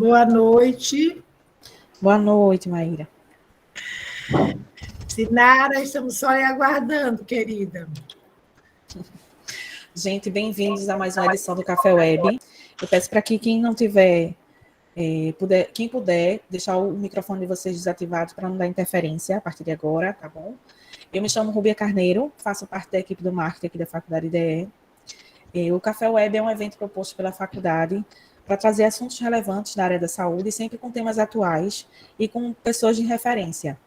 Boa noite. Boa noite, Maíra. Sinara, estamos só aguardando, querida. Gente, bem-vindos a mais uma edição do Café Web. Eu peço para que quem não tiver, quem puder, deixar o microfone de vocês desativado para não dar interferência a partir de agora, tá bom? Eu me chamo Rúbia Carneiro, faço parte da equipe do marketing aqui da Faculdade IDE. O Café Web é um evento proposto pela faculdade para trazer assuntos relevantes da área da saúde, sempre com temas atuais e com pessoas de referência.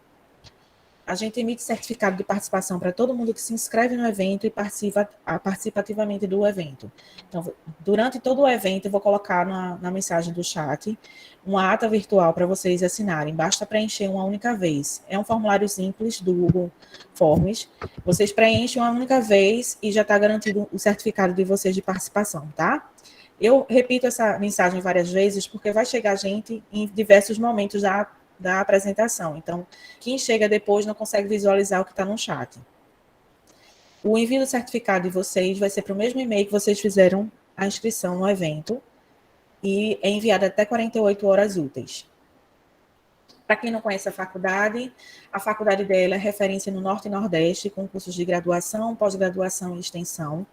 A gente emite certificado de participação para todo mundo que se inscreve no evento e participa participativamente do evento. Então, durante todo o evento, eu vou colocar na mensagem do chat uma ata virtual para vocês assinarem. Basta preencher uma única vez. É um formulário simples do Google Forms. Vocês preenchem uma única vez e já está garantido o certificado de vocês de participação, tá? Eu repito essa mensagem várias vezes porque vai chegar gente em diversos momentos da apresentação. Então, quem chega depois não consegue visualizar o que está no chat. O envio do certificado de vocês vai ser para o mesmo e-mail que vocês fizeram a inscrição no evento e é enviado até 48 horas úteis. Para quem não conhece a faculdade dela é referência no Norte e Nordeste, com cursos de graduação, pós-graduação e extensão.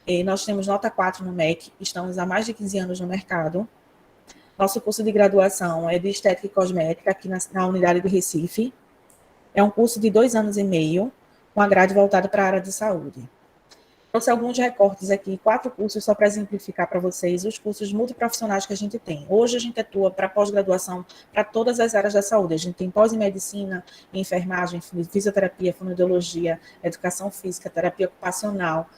E nós temos nota 4 no MEC, estamos há mais de 15 anos no mercado. Nosso curso de graduação é de Estética e Cosmética, aqui na unidade de Recife. É um curso de 2 anos e meio, com a grade voltada para a área de saúde. Trouxe alguns recortes aqui, 4 cursos, só para exemplificar para vocês os cursos multiprofissionais que a gente tem. Hoje a gente atua para pós-graduação para todas as áreas da saúde. A gente tem pós em medicina, enfermagem, fisioterapia, fonoaudiologia, educação física, terapia ocupacional,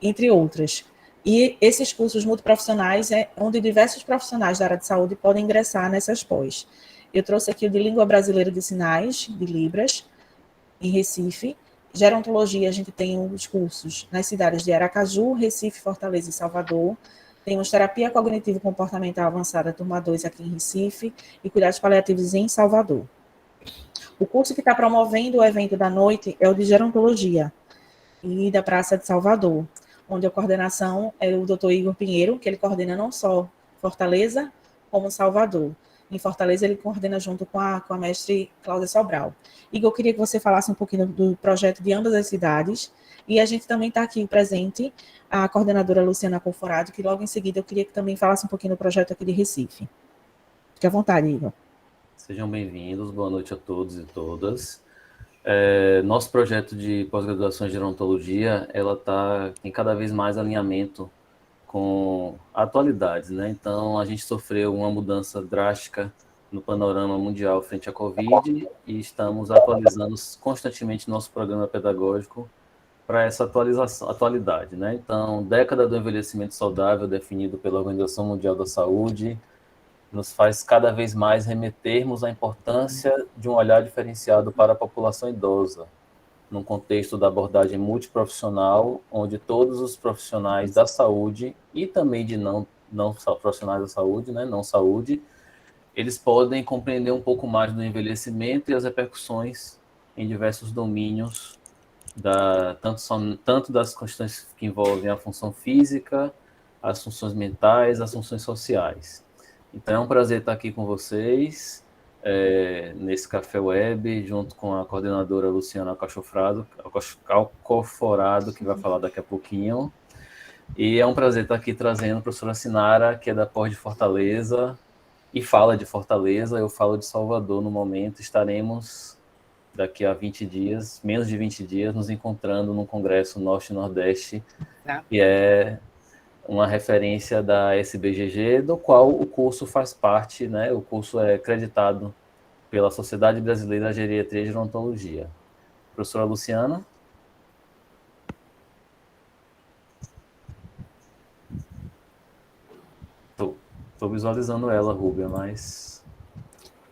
entre outras. E esses cursos multiprofissionais é onde diversos profissionais da área de saúde podem ingressar nessas pós. Eu trouxe aqui o de Língua Brasileira de Sinais, de Libras, em Recife. Gerontologia, a gente tem os cursos nas cidades de Aracaju, Recife, Fortaleza e Salvador. Temos Terapia Cognitivo-Comportamental Avançada, turma 2, aqui em Recife, e Cuidados Paliativos em Salvador. O curso que está promovendo o evento da noite é o de Gerontologia, e da Praça de Salvador, onde a coordenação é o Dr. Igor Pinheiro, que ele coordena não só Fortaleza, como Salvador. Em Fortaleza, ele coordena junto com a mestre Cláudia Sobral. Igor, eu queria que você falasse um pouquinho do projeto de ambas as cidades, e a gente também está aqui presente, a coordenadora Luciana Conforado, que logo em seguida eu queria que também falasse um pouquinho do projeto aqui de Recife. Fique à vontade, Igor. Sejam bem-vindos, boa noite a todos e todas. Nosso projeto de pós-graduação em gerontologia, tem cada vez mais alinhamento com atualidades, né? Então, a gente sofreu uma mudança drástica no panorama mundial frente à Covid e estamos atualizando constantemente nosso programa pedagógico para essa atualidade, né? Então, década do envelhecimento saudável definido pela Organização Mundial da Saúde nos faz cada vez mais remetermos à importância de um olhar diferenciado para a população idosa, num contexto da abordagem multiprofissional, onde todos os profissionais da saúde e também de não profissionais da saúde, né, não saúde, eles podem compreender um pouco mais do envelhecimento e as repercussões em diversos domínios, tanto das questões que envolvem a função física, as funções mentais, as funções sociais. Então, é um prazer estar aqui com vocês, nesse Café Web, junto com a coordenadora Luciana Alcoforado, que vai falar daqui a pouquinho. E é um prazer estar aqui trazendo a professora Sinara, que é da Pós de Fortaleza, e fala de Fortaleza, eu falo de Salvador no momento. Estaremos, daqui a 20 dias, menos de 20 dias, nos encontrando no Congresso Norte e Nordeste, que é uma referência da SBGG, do qual o curso faz parte, né? O curso é acreditado pela Sociedade Brasileira de Geriatria e Gerontologia. Professora Luciana? Estou visualizando ela, Rúbia, mas...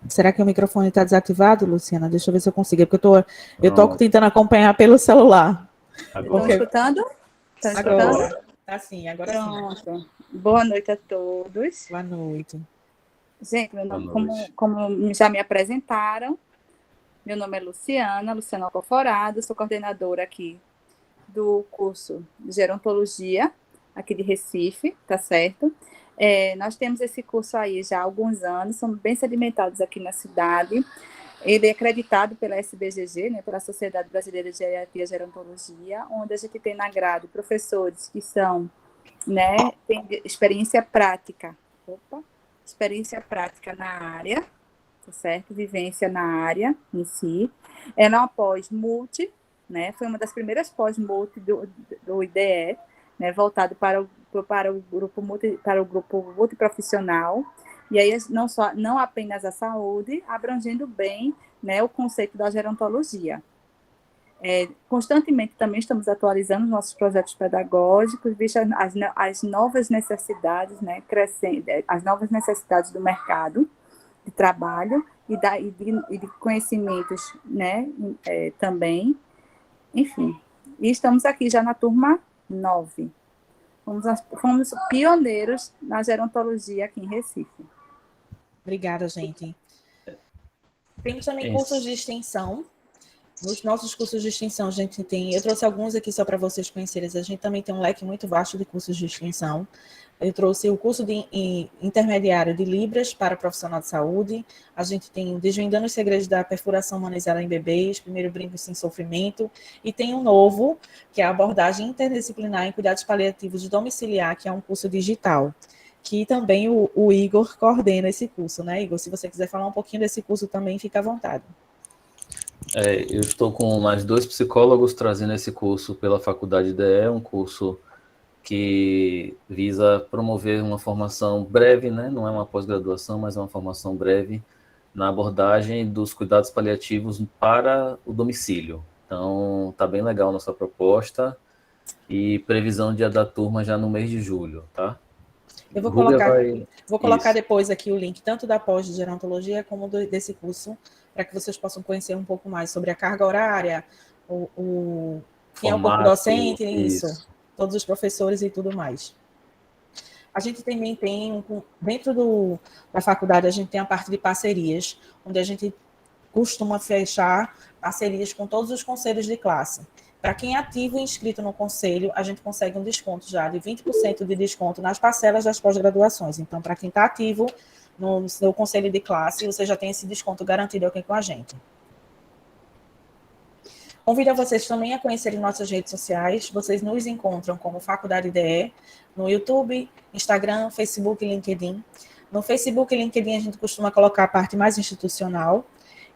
Será que o microfone está desativado, Luciana? Deixa eu ver se eu consigo, porque eu estou tentando acompanhar pelo celular. Estão escutando? Estão escutando? Tá sim, agora Pronto. sim. Boa noite a todos. Boa noite. Gente, meu nome, como já me apresentaram, meu nome é Luciana Alcoforado, sou coordenadora aqui do curso de Gerontologia, aqui de Recife, tá certo? Nós temos esse curso aí já há alguns anos, somos bem sedimentados aqui na cidade. Ele é acreditado pela SBGG, né, pela Sociedade Brasileira de Geriatria e Gerontologia, onde a gente tem na grade professores que são, né, têm experiência prática na área, tá certo? Vivência na área em si. Ela é uma pós-multi, né, foi uma das primeiras pós-multi do IDE, né, voltado para o grupo multiprofissional, e aí não apenas a saúde, abrangendo bem, né, o conceito da gerontologia. Constantemente também estamos atualizando nossos projetos pedagógicos, visto as novas necessidades, né, as novas necessidades do mercado de trabalho e de conhecimentos, né, também. Enfim, e estamos aqui já na turma 9. Fomos pioneiros na gerontologia aqui em Recife. Obrigada, gente. Temos também cursos de extensão. Nos nossos cursos de extensão, a gente tem... Eu trouxe alguns aqui só para vocês conhecerem. A gente também tem um leque muito vasto de cursos de extensão. Eu trouxe o curso de intermediário de Libras para profissional de saúde. A gente tem Desvendando os Segredos da Perfuração Humanizada em Bebês, Primeiro Brinco Sem Sofrimento. E tem um novo, que é a abordagem interdisciplinar em cuidados paliativos de domiciliar, que é um curso digital, que também o Igor coordena esse curso, né, Igor? Se você quiser falar um pouquinho desse curso também, fica à vontade. Eu estou com mais 2 psicólogos trazendo esse curso pela Faculdade DE, um curso que visa promover uma formação breve, né? Não é uma pós-graduação, mas é uma formação breve na abordagem dos cuidados paliativos para o domicílio. Então, tá bem legal a nossa proposta e previsão de da turma já no mês de julho, tá? Eu vou colocar depois aqui o link, tanto da pós de gerontologia como desse curso, para que vocês possam conhecer um pouco mais sobre a carga horária, quem é o corpo docente, isso, todos os professores e tudo mais. A gente também tem, dentro da faculdade, a gente tem a parte de parcerias, onde a gente costuma fechar parcerias com todos os conselhos de classe. Para quem é ativo e inscrito no conselho, a gente consegue um desconto já de 20% de desconto nas parcelas das pós-graduações. Então, para quem está ativo no seu conselho de classe, você já tem esse desconto garantido aqui com a gente. Convido a vocês também a conhecerem nossas redes sociais. Vocês nos encontram como Faculdade DE, no YouTube, Instagram, Facebook e LinkedIn. No Facebook e LinkedIn a gente costuma colocar a parte mais institucional.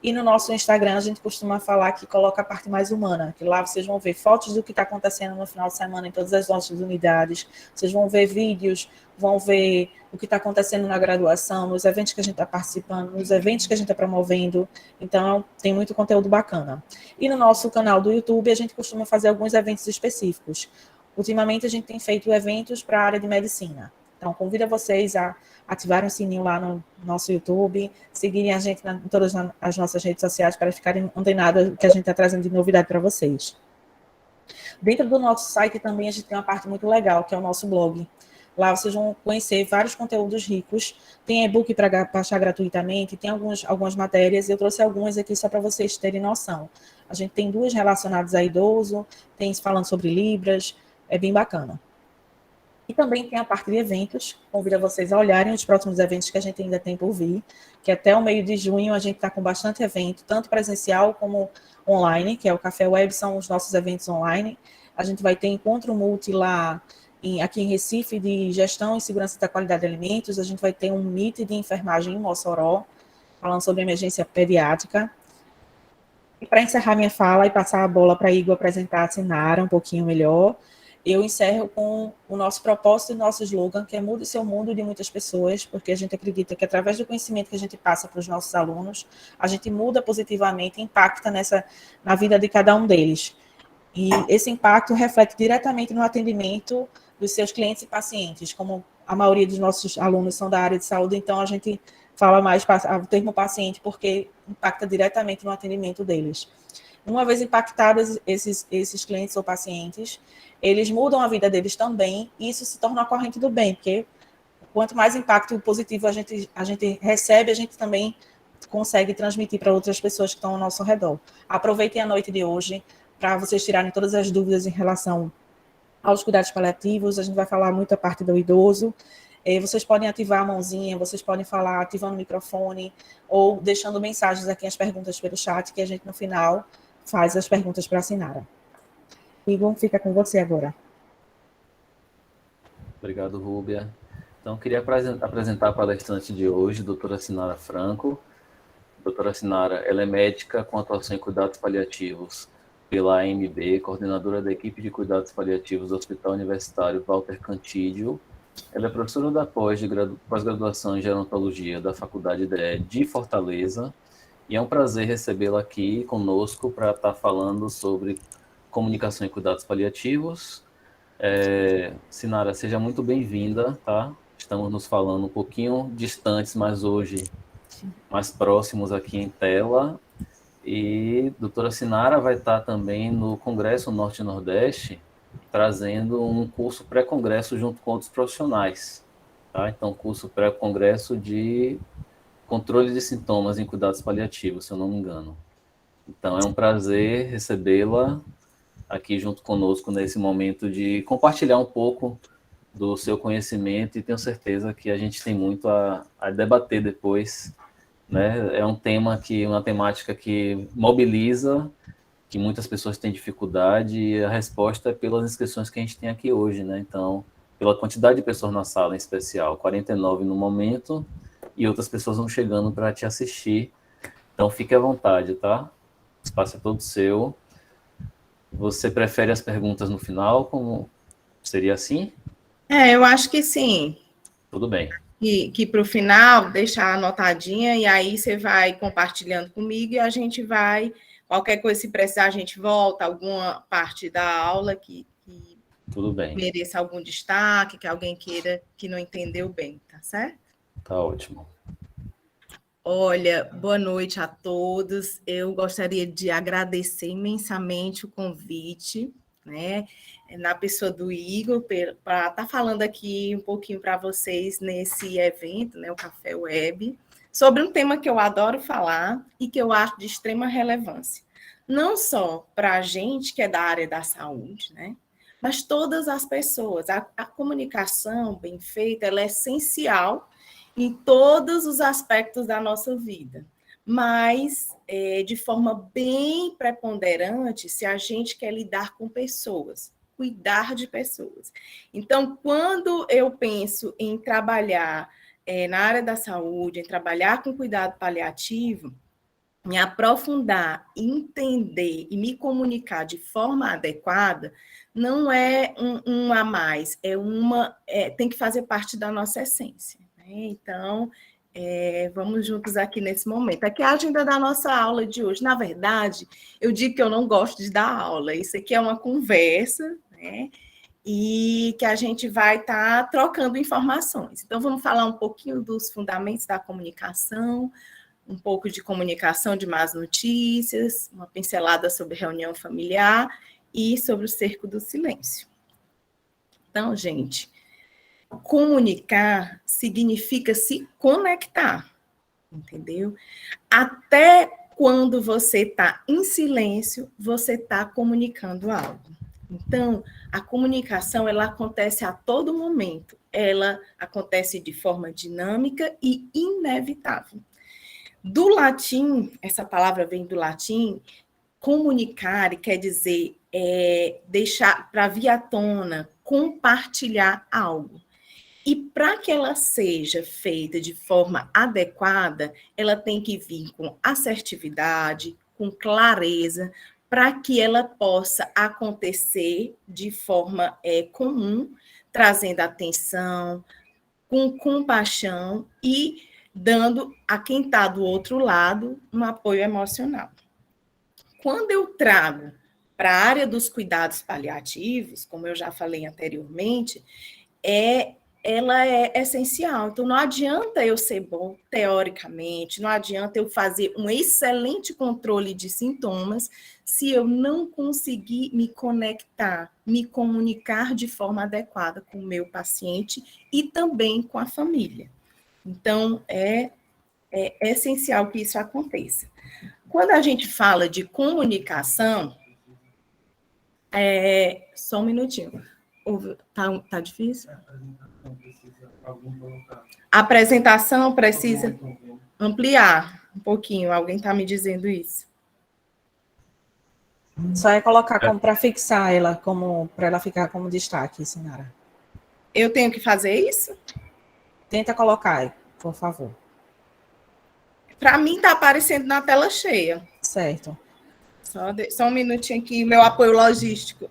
E no nosso Instagram, a gente costuma falar que coloca a parte mais humana, que lá vocês vão ver fotos do que está acontecendo no final de semana em todas as nossas unidades, vocês vão ver vídeos, vão ver o que está acontecendo na graduação, nos eventos que a gente está participando, nos eventos que a gente está promovendo, então tem muito conteúdo bacana. E no nosso canal do YouTube, a gente costuma fazer alguns eventos específicos. Ultimamente, a gente tem feito eventos para a área de medicina. Então, convido vocês a ativarem o sininho lá no nosso YouTube, seguirem a gente em todas as nossas redes sociais para ficarem antenados do que a gente está trazendo de novidade para vocês. Dentro do nosso site também a gente tem uma parte muito legal, que é o nosso blog. Lá vocês vão conhecer vários conteúdos ricos, tem e-book para baixar gratuitamente, tem algumas matérias, eu trouxe algumas aqui só para vocês terem noção. A gente tem 2 relacionadas a idoso, tem falando sobre Libras, é bem bacana. E também tem a parte de eventos, convido vocês a olharem os próximos eventos que a gente ainda tem por vir, que até o meio de junho a gente está com bastante evento, tanto presencial como online, que é o Café Web, são os nossos eventos online. A gente vai ter encontro multi lá aqui em Recife de gestão e segurança da qualidade de alimentos, a gente vai ter um meet de enfermagem em Mossoró, falando sobre emergência pediátrica. E para encerrar minha fala e passar a bola para Igor apresentar a Sinara um pouquinho melhor, eu encerro com o nosso propósito e nosso slogan, que é Mude Seu Mundo de muitas pessoas, porque a gente acredita que através do conhecimento que a gente passa para os nossos alunos, a gente muda positivamente, impacta na vida de cada um deles. E esse impacto reflete diretamente no atendimento dos seus clientes e pacientes, como a maioria dos nossos alunos são da área de saúde, então a gente fala mais o termo paciente, porque impacta diretamente no atendimento deles. Uma vez impactados esses clientes ou pacientes, eles mudam a vida deles também, e isso se torna uma corrente do bem, porque quanto mais impacto positivo a gente recebe, a gente também consegue transmitir para outras pessoas que estão ao nosso redor. Aproveitem a noite de hoje para vocês tirarem todas as dúvidas em relação aos cuidados paliativos, a gente vai falar muito a parte do idoso, Vocês podem ativar a mãozinha, vocês podem falar ativando o microfone ou deixando mensagens aqui, as perguntas pelo chat, que a gente, no final, faz as perguntas para a Sinara. Igor, fica com você agora. Obrigado, Rúbia. Então, queria apresentar a palestrante de hoje, doutora Sinara Franco. Doutora Sinara, ela é médica com atuação em cuidados paliativos pela AMB, coordenadora da equipe de cuidados paliativos do Hospital Universitário Walter Cantídio. Ela é professora da pós-graduação em gerontologia da Faculdade de Fortaleza, e é um prazer recebê-la aqui conosco para estar falando sobre comunicação em cuidados paliativos. Sinara, seja muito bem-vinda, tá? Estamos nos falando um pouquinho distantes, mas hoje mais próximos aqui em tela. E a doutora Sinara vai estar também no Congresso Norte e Nordeste, trazendo um curso pré-congresso junto com outros profissionais. Tá? Então, curso pré-congresso de controle de sintomas em cuidados paliativos, se eu não me engano. Então, é um prazer recebê-la aqui junto conosco nesse momento de compartilhar um pouco do seu conhecimento, e tenho certeza que a gente tem muito a debater depois, né? É um tema uma temática que mobiliza, que muitas pessoas têm dificuldade, e a resposta é pelas inscrições que a gente tem aqui hoje, né? Então, pela quantidade de pessoas na sala em especial, 49 no momento, e outras pessoas vão chegando para te assistir. Então, fique à vontade, tá? O espaço é todo seu. Você prefere as perguntas no final? Como seria assim? Eu acho que sim. Tudo bem. Que para o final, deixar anotadinha, e aí você vai compartilhando comigo, e a gente vai, qualquer coisa, se precisar, a gente volta, alguma parte da aula que Tudo bem. Mereça algum destaque, que alguém queira, que não entendeu bem, tá certo? Tá ótimo. Olha, boa noite a todos. Eu gostaria de agradecer imensamente o convite, né, na pessoa do Igor, para estar falando aqui um pouquinho para vocês nesse evento, né, o Café Web, sobre um tema que eu adoro falar e que eu acho de extrema relevância. Não só para a gente que é da área da saúde, né, mas todas as pessoas. A comunicação bem feita, ela é essencial em todos os aspectos da nossa vida, mas de forma bem preponderante se a gente quer lidar com pessoas, cuidar de pessoas. Então, quando eu penso em trabalhar na área da saúde, em trabalhar com cuidado paliativo, me aprofundar, entender e me comunicar de forma adequada, não é um a mais, tem que fazer parte da nossa essência. Então, vamos juntos aqui nesse momento. Aqui é a agenda da nossa aula de hoje. Na verdade, eu digo que eu não gosto de dar aula. Isso aqui é uma conversa, né? E que a gente vai estar trocando informações. Então, vamos falar um pouquinho dos fundamentos da comunicação, um pouco de comunicação de más notícias, uma pincelada sobre reunião familiar e sobre o cerco do silêncio. Então, gente, comunicar significa se conectar, entendeu? Até quando você está em silêncio, você está comunicando algo. Então, a comunicação, ela acontece a todo momento. Ela acontece de forma dinâmica e inevitável. Do latim, essa palavra vem do latim, comunicar quer dizer deixar para vir à tona, compartilhar algo. E para que ela seja feita de forma adequada, ela tem que vir com assertividade, com clareza, para que ela possa acontecer de forma comum, trazendo atenção, com compaixão e dando a quem está do outro lado um apoio emocional. Quando eu trago para a área dos cuidados paliativos, como eu já falei anteriormente, ela é essencial. Então, não adianta eu ser bom teoricamente, não adianta eu fazer um excelente controle de sintomas se eu não conseguir me conectar, me comunicar de forma adequada com o meu paciente e também com a família. Então, é essencial que isso aconteça. Quando a gente fala de comunicação, só um minutinho. Tá difícil? A apresentação precisa ampliar um pouquinho. Alguém está me dizendo isso? Só é colocar como para fixar ela, como para ela ficar como destaque, Sinara. Eu tenho que fazer isso? Tenta colocar aí, por favor. Para mim está aparecendo na tela cheia. Certo. Só um minutinho aqui, meu apoio logístico.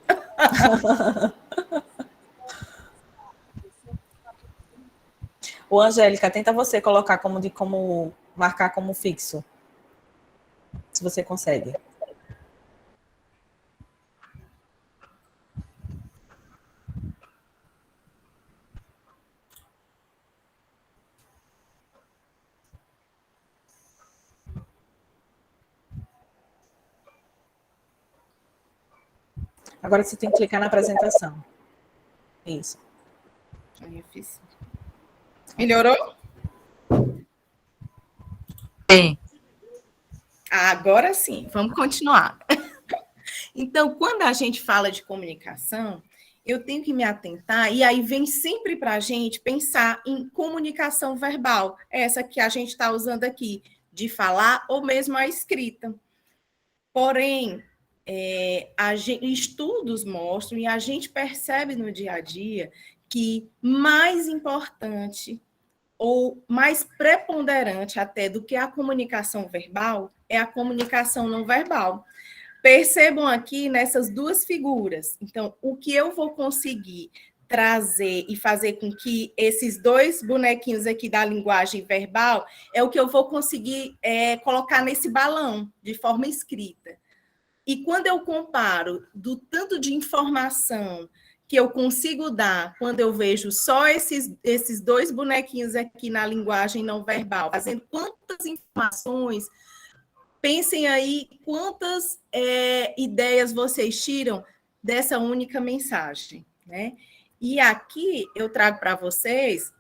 Ô, Angélica, tenta você colocar como marcar como fixo. Se você consegue. Agora você tem que clicar na apresentação. Isso. Aí eu fiz. Melhorou? Sim. Agora sim, vamos continuar. Então, quando a gente fala de comunicação, eu tenho que me atentar, e aí vem sempre para a gente pensar em comunicação verbal, essa que a gente está usando aqui, de falar ou mesmo a escrita. Porém, estudos mostram e a gente percebe no dia a dia que mais importante ou mais preponderante até do que a comunicação verbal é a comunicação não verbal. Percebam aqui nessas duas figuras. Então, o que eu vou conseguir trazer e fazer com que esses dois bonequinhos aqui da linguagem verbal é o que eu vou conseguir colocar nesse balão de forma escrita. E quando eu comparo do tanto de informação que eu consigo dar quando eu vejo só esses dois bonequinhos aqui na linguagem não verbal, fazendo quantas informações, pensem aí quantas ideias vocês tiram dessa única mensagem, né? E aqui eu trago para vocês,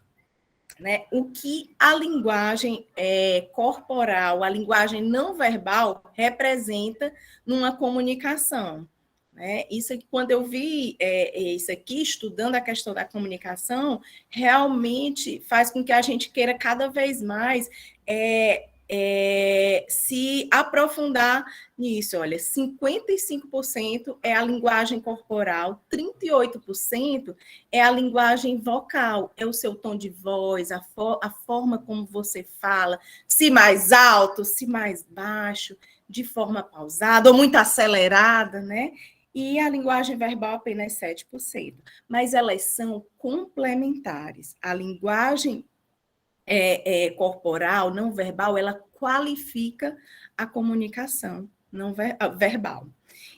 né, o que a linguagem corporal, a linguagem não verbal representa numa comunicação. Né? Isso aqui, quando eu vi isso aqui, estudando a questão da comunicação, realmente faz com que a gente queira cada vez mais se aprofundar nisso. Olha, 55% é a linguagem corporal, 38% é a linguagem vocal, é o seu tom de voz, a forma como você fala, se mais alto, se mais baixo, de forma pausada ou muito acelerada, né? E a linguagem verbal apenas 7%. Mas elas são complementares. A linguagem corporal, não verbal, ela qualifica a comunicação não verbal.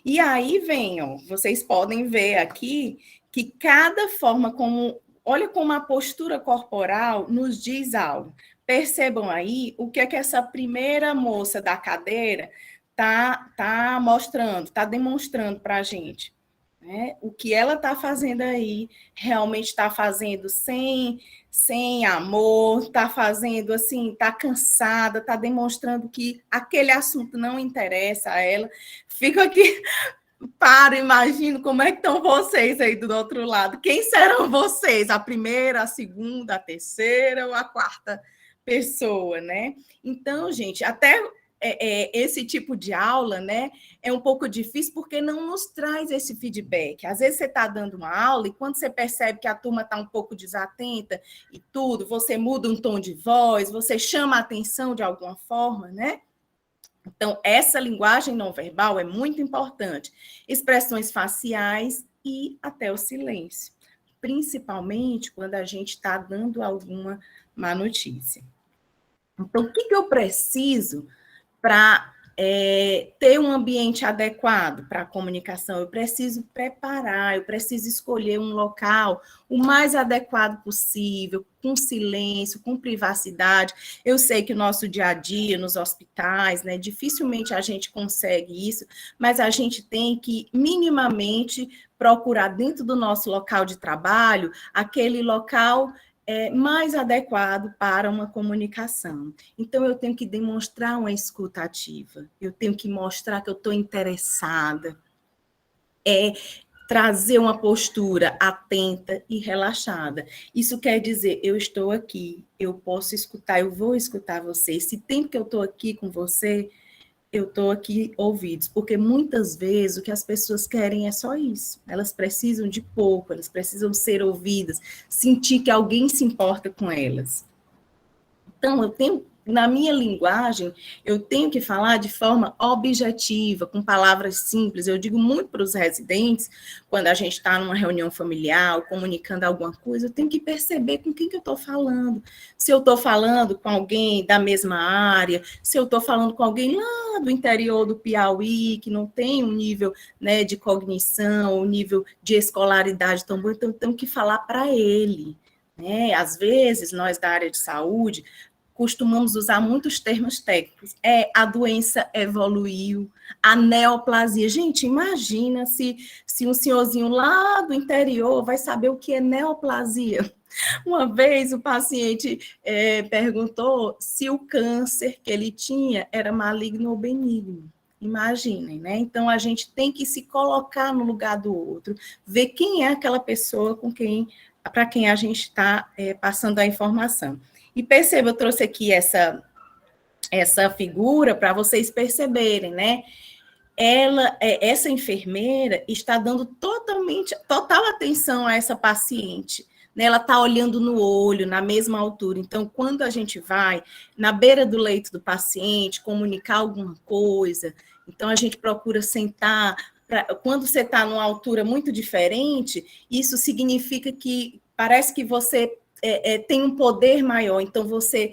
E aí vem, ó, vocês podem ver aqui que cada forma como, olha como a postura corporal nos diz algo. Percebam aí o que é que essa primeira moça da cadeira tá mostrando, tá demonstrando para a gente. Né? O que ela está fazendo aí, realmente está fazendo sem amor, está fazendo assim, está cansada, está demonstrando que aquele assunto não interessa a ela. Fico aqui, imagino como é que estão vocês aí do outro lado. Quem serão vocês? A primeira, a segunda, a terceira ou a quarta pessoa, né? Então, gente, até esse tipo de aula, né, é um pouco difícil porque não nos traz esse feedback. Às vezes você está dando uma aula e quando você percebe que a turma está um pouco desatenta e tudo, você muda um tom de voz, você chama a atenção de alguma forma, né? Então, essa linguagem não verbal é muito importante. Expressões faciais e até o silêncio, principalmente quando a gente está dando alguma má notícia. Então, o que eu preciso para ter um ambiente adequado para a comunicação? Eu preciso preparar, eu preciso escolher um local o mais adequado possível, com silêncio, com privacidade. Eu sei que o nosso dia a dia, nos hospitais, né, dificilmente a gente consegue isso, mas a gente tem que minimamente procurar dentro do nosso local de trabalho aquele local mais adequado para uma comunicação. Então, eu tenho que demonstrar uma escuta ativa, eu tenho que mostrar que eu estou interessada, trazer uma postura atenta e relaxada. Isso quer dizer, eu estou aqui, eu posso escutar, eu vou escutar você. Esse tempo que eu estou aqui com você, eu estou aqui ouvidos, porque muitas vezes o que as pessoas querem é só isso. Elas precisam de pouco, elas precisam ser ouvidas, sentir que alguém se importa com elas. Então, eu tenho, na minha linguagem, eu tenho que falar de forma objetiva, com palavras simples. Eu digo muito para os residentes, quando a gente está numa reunião familiar, ou comunicando alguma coisa, eu tenho que perceber com quem que eu estou falando. Se eu estou falando com alguém da mesma área, se eu estou falando com alguém lá do interior do Piauí, que não tem um nível, né, de cognição, um nível de escolaridade tão bom, então eu tenho que falar para ele. Né? Às vezes, nós da área de saúde, costumamos usar muitos termos técnicos. A doença evoluiu, a neoplasia. Gente, imagina se um senhorzinho lá do interior vai saber o que é neoplasia. Uma vez o paciente perguntou se o câncer que ele tinha era maligno ou benigno. Imaginem, né? Então, a gente tem que se colocar no lugar do outro, ver quem é aquela pessoa para quem a gente está passando a informação. E perceba, eu trouxe aqui essa figura para vocês perceberem, né? Essa enfermeira está dando total atenção a essa paciente. Né? Ela está olhando no olho, na mesma altura. Então, quando a gente vai na beira do leito do paciente, comunicar alguma coisa, então a gente procura sentar. Quando você está numa altura muito diferente, isso significa que parece que você tem um poder maior, então você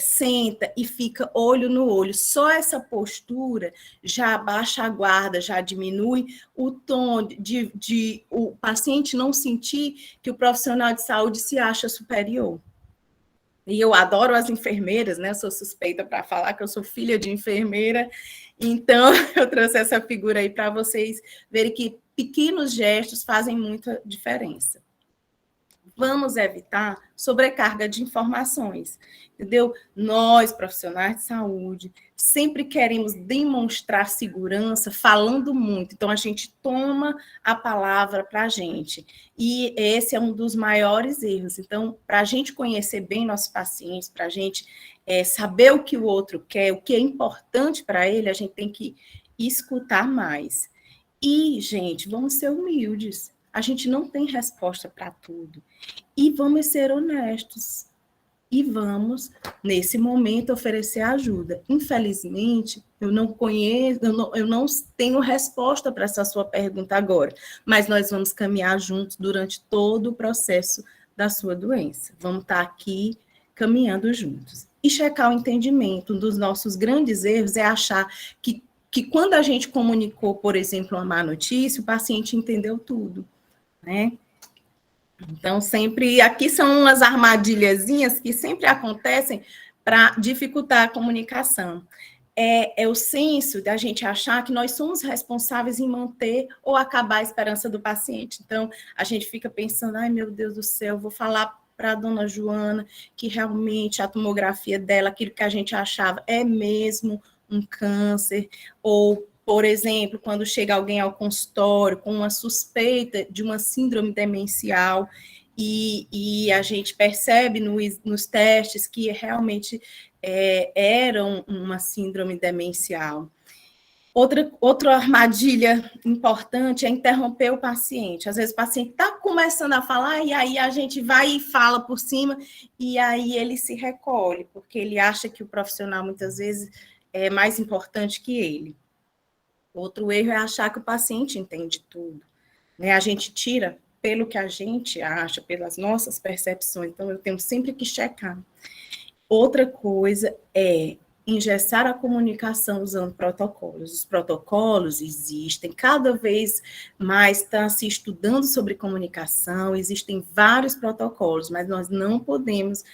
senta e fica olho no olho. Só essa postura já abaixa a guarda, já diminui o tom de o paciente não sentir que o profissional de saúde se acha superior. E eu adoro as enfermeiras, né? Eu sou suspeita para falar que eu sou filha de enfermeira, então eu trouxe essa figura aí para vocês verem que pequenos gestos fazem muita diferença. Vamos evitar sobrecarga de informações, entendeu? Nós, profissionais de saúde, sempre queremos demonstrar segurança falando muito, então a gente toma a palavra para a gente, e esse é um dos maiores erros. Então, para a gente conhecer bem nossos pacientes, para a gente saber o que o outro quer, o que é importante para ele, a gente tem que escutar mais. E, gente, vamos ser humildes. A gente não tem resposta para tudo. E vamos ser honestos. E vamos, nesse momento, oferecer ajuda. Infelizmente, eu não conheço, eu não tenho resposta para essa sua pergunta agora, mas nós vamos caminhar juntos durante todo o processo da sua doença. Vamos estar aqui caminhando juntos. E checar o entendimento. Um dos nossos grandes erros é achar que quando a gente comunicou, por exemplo, uma má notícia, o paciente entendeu tudo. Né? Então, sempre, aqui são umas armadilhazinhas que sempre acontecem para dificultar a comunicação. É o senso da gente achar que nós somos responsáveis em manter ou acabar a esperança do paciente. Então, a gente fica pensando, ai meu Deus do céu, vou falar para a dona Joana que realmente a tomografia dela, aquilo que a gente achava é mesmo um câncer, ou por exemplo, quando chega alguém ao consultório com uma suspeita de uma síndrome demencial e a gente percebe nos testes que realmente era uma síndrome demencial. Outra armadilha importante é interromper o paciente. Às vezes o paciente está começando a falar e aí a gente vai e fala por cima e aí ele se recolhe, porque ele acha que o profissional muitas vezes é mais importante que ele. Outro erro é achar que o paciente entende tudo. Né? A gente tira pelo que a gente acha, pelas nossas percepções, então eu tenho sempre que checar. Outra coisa é engessar a comunicação usando protocolos. Os protocolos existem, cada vez mais está se estudando sobre comunicação, existem vários protocolos, mas nós não podemos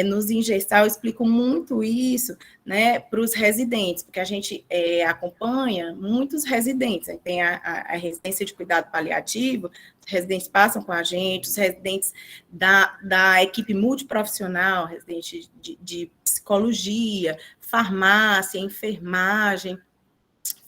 nos engessar. Eu explico muito isso, né, para os residentes, porque a gente acompanha muitos residentes, tem a residência de cuidado paliativo, os residentes passam com a gente, os residentes da equipe multiprofissional, residentes de psicologia, farmácia, enfermagem,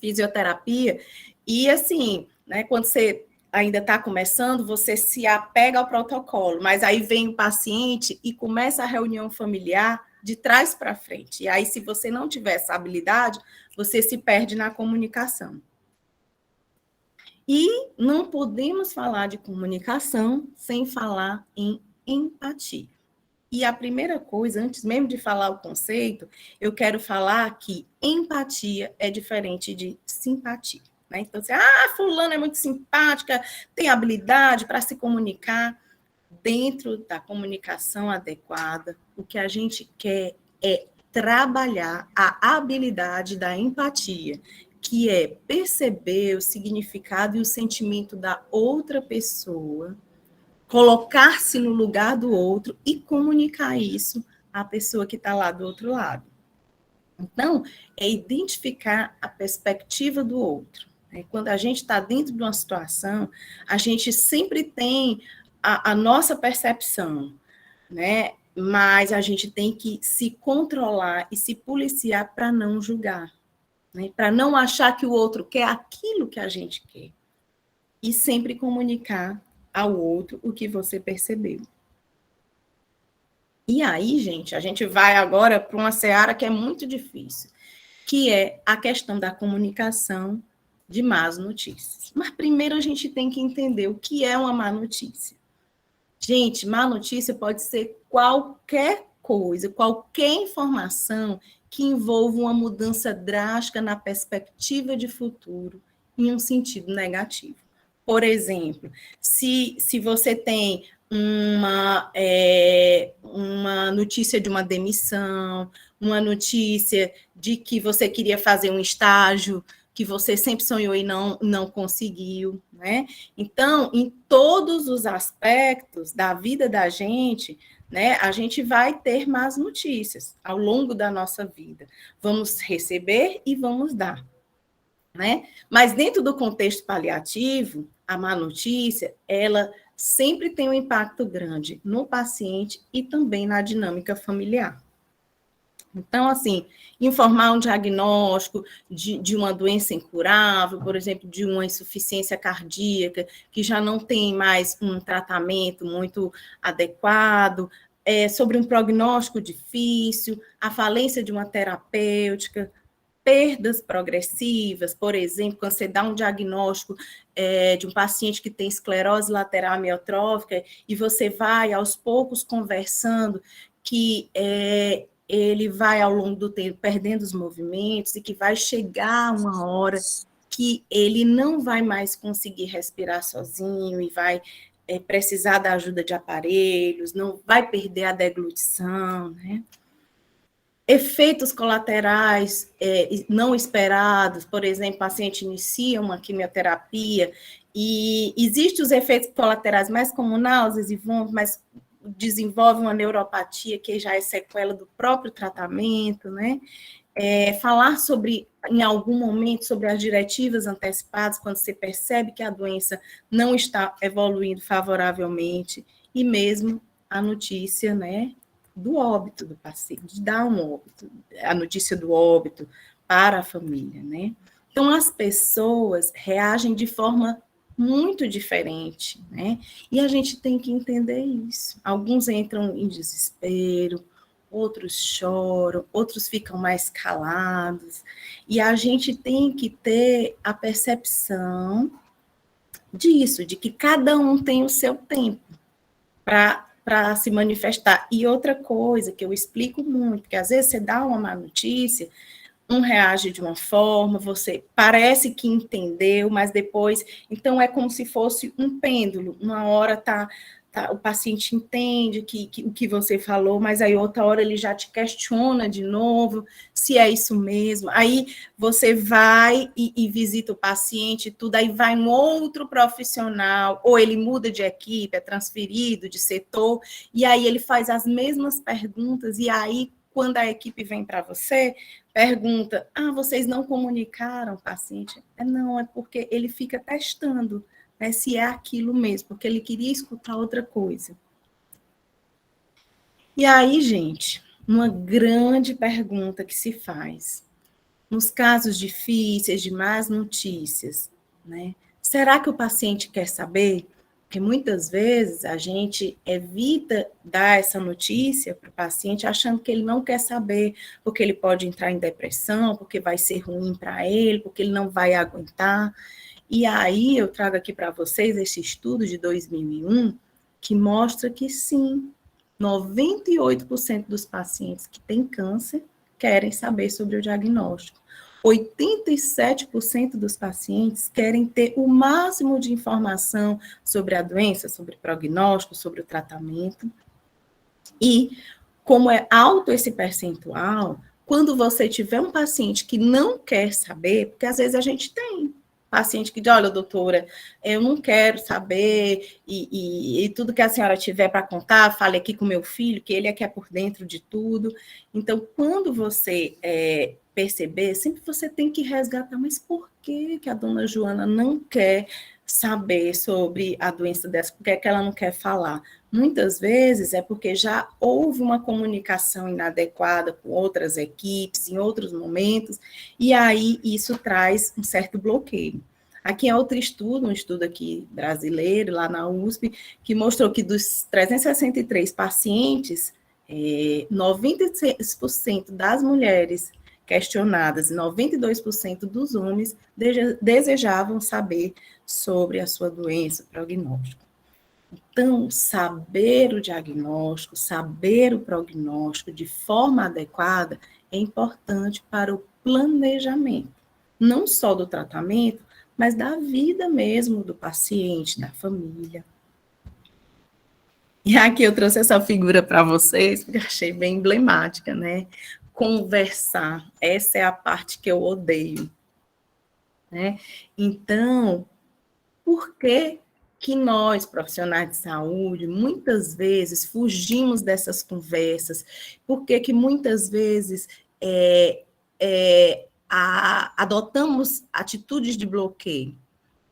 fisioterapia, e assim, né, quando você ainda está começando, você se apega ao protocolo, mas aí vem o paciente e começa a reunião familiar de trás para frente. E aí, se você não tiver essa habilidade, você se perde na comunicação. E não podemos falar de comunicação sem falar em empatia. E a primeira coisa, antes mesmo de falar o conceito, eu quero falar que empatia é diferente de simpatia. Né? Então, você, fulano é muito simpática, tem habilidade para se comunicar. Dentro da comunicação adequada, o que a gente quer é trabalhar a habilidade da empatia, que é perceber o significado e o sentimento da outra pessoa, colocar-se no lugar do outro e comunicar isso à pessoa que está lá do outro lado. Então, é identificar a perspectiva do outro. Quando a gente está dentro de uma situação, a gente sempre tem a nossa percepção, né? Mas a gente tem que se controlar e se policiar para não julgar, né? Para não achar que o outro quer aquilo que a gente quer. E sempre comunicar ao outro o que você percebeu. E aí, gente, a gente vai agora para uma seara que é muito difícil, que é a questão da comunicação de más notícias. Mas primeiro a gente tem que entender o que é uma má notícia. Gente, má notícia pode ser qualquer coisa, qualquer informação que envolva uma mudança drástica na perspectiva de futuro em um sentido negativo. Por exemplo, se você tem uma notícia de uma demissão, uma notícia de que você queria fazer um estágio que você sempre sonhou e não conseguiu, né? Então, em todos os aspectos da vida da gente, né, a gente vai ter más notícias ao longo da nossa vida. Vamos receber e vamos dar, né? Mas dentro do contexto paliativo, a má notícia, ela sempre tem um impacto grande no paciente e também na dinâmica familiar. Então, assim, informar um diagnóstico de uma doença incurável, por exemplo, de uma insuficiência cardíaca, que já não tem mais um tratamento muito adequado, sobre um prognóstico difícil, a falência de uma terapêutica, perdas progressivas, por exemplo, quando você dá um diagnóstico de um paciente que tem esclerose lateral amiotrófica e você vai, aos poucos, conversando que ele vai, ao longo do tempo, perdendo os movimentos e que vai chegar uma hora que ele não vai mais conseguir respirar sozinho e vai precisar da ajuda de aparelhos, não vai perder a deglutição, né? Efeitos colaterais não esperados, por exemplo, o paciente inicia uma quimioterapia e existem os efeitos colaterais mais como náuseas e vômitos, mas desenvolve uma neuropatia que já é sequela do próprio tratamento, né? Falar sobre, em algum momento, sobre as diretivas antecipadas, quando você percebe que a doença não está evoluindo favoravelmente, e mesmo a notícia, né, do óbito do paciente, de dar um óbito, a notícia do óbito para a família, né? Então, as pessoas reagem de forma muito diferente, né? E a gente tem que entender isso. Alguns entram em desespero, outros choram, outros ficam mais calados, e a gente tem que ter a percepção disso, de que cada um tem o seu tempo para se manifestar. E outra coisa que eu explico muito, que às vezes você dá uma má notícia, um reage de uma forma, você parece que entendeu, mas depois, então é como se fosse um pêndulo, uma hora o paciente entende o que você falou, mas aí outra hora ele já te questiona de novo, se é isso mesmo, aí você vai e visita o paciente, tudo, aí vai um outro profissional, ou ele muda de equipe, é transferido de setor, e aí ele faz as mesmas perguntas, e aí quando a equipe vem para você, pergunta, vocês não comunicaram o paciente? Não, é porque ele fica testando, né, se é aquilo mesmo, porque ele queria escutar outra coisa. E aí, gente, uma grande pergunta que se faz, nos casos difíceis, de más notícias, né, Será que o paciente quer saber? Porque muitas vezes a gente evita dar essa notícia para o paciente achando que ele não quer saber, porque ele pode entrar em depressão, porque vai ser ruim para ele, porque ele não vai aguentar. E aí eu trago aqui para vocês esse estudo de 2001, que mostra que sim, 98% dos pacientes que têm câncer querem saber sobre o diagnóstico. 87% dos pacientes querem ter o máximo de informação sobre a doença, sobre o prognóstico, sobre o tratamento. E, como é alto esse percentual, quando você tiver um paciente que não quer saber, porque às vezes a gente tem paciente que diz, olha, doutora, eu não quero saber, e tudo que a senhora tiver para contar, fale aqui com meu filho, que ele é que é por dentro de tudo. Então, quando você perceber, sempre você tem que resgatar, mas por que a dona Joana não quer saber sobre a doença dessa? Por que ela não quer falar? Muitas vezes é porque já houve uma comunicação inadequada com outras equipes, em outros momentos, e aí isso traz um certo bloqueio. Aqui é outro estudo, um estudo aqui brasileiro, lá na USP, que mostrou que dos 363 pacientes, 96% das mulheres questionadas e 92% dos homens desejavam saber sobre a sua doença, o prognóstico. Então, saber o diagnóstico, saber o prognóstico de forma adequada é importante para o planejamento, não só do tratamento, mas da vida mesmo do paciente, da família. E aqui eu trouxe essa figura para vocês, porque eu achei bem emblemática, né? Conversar, essa é a parte que eu odeio, né? Então, por que nós, profissionais de saúde, muitas vezes fugimos dessas conversas? Por que muitas vezes adotamos atitudes de bloqueio?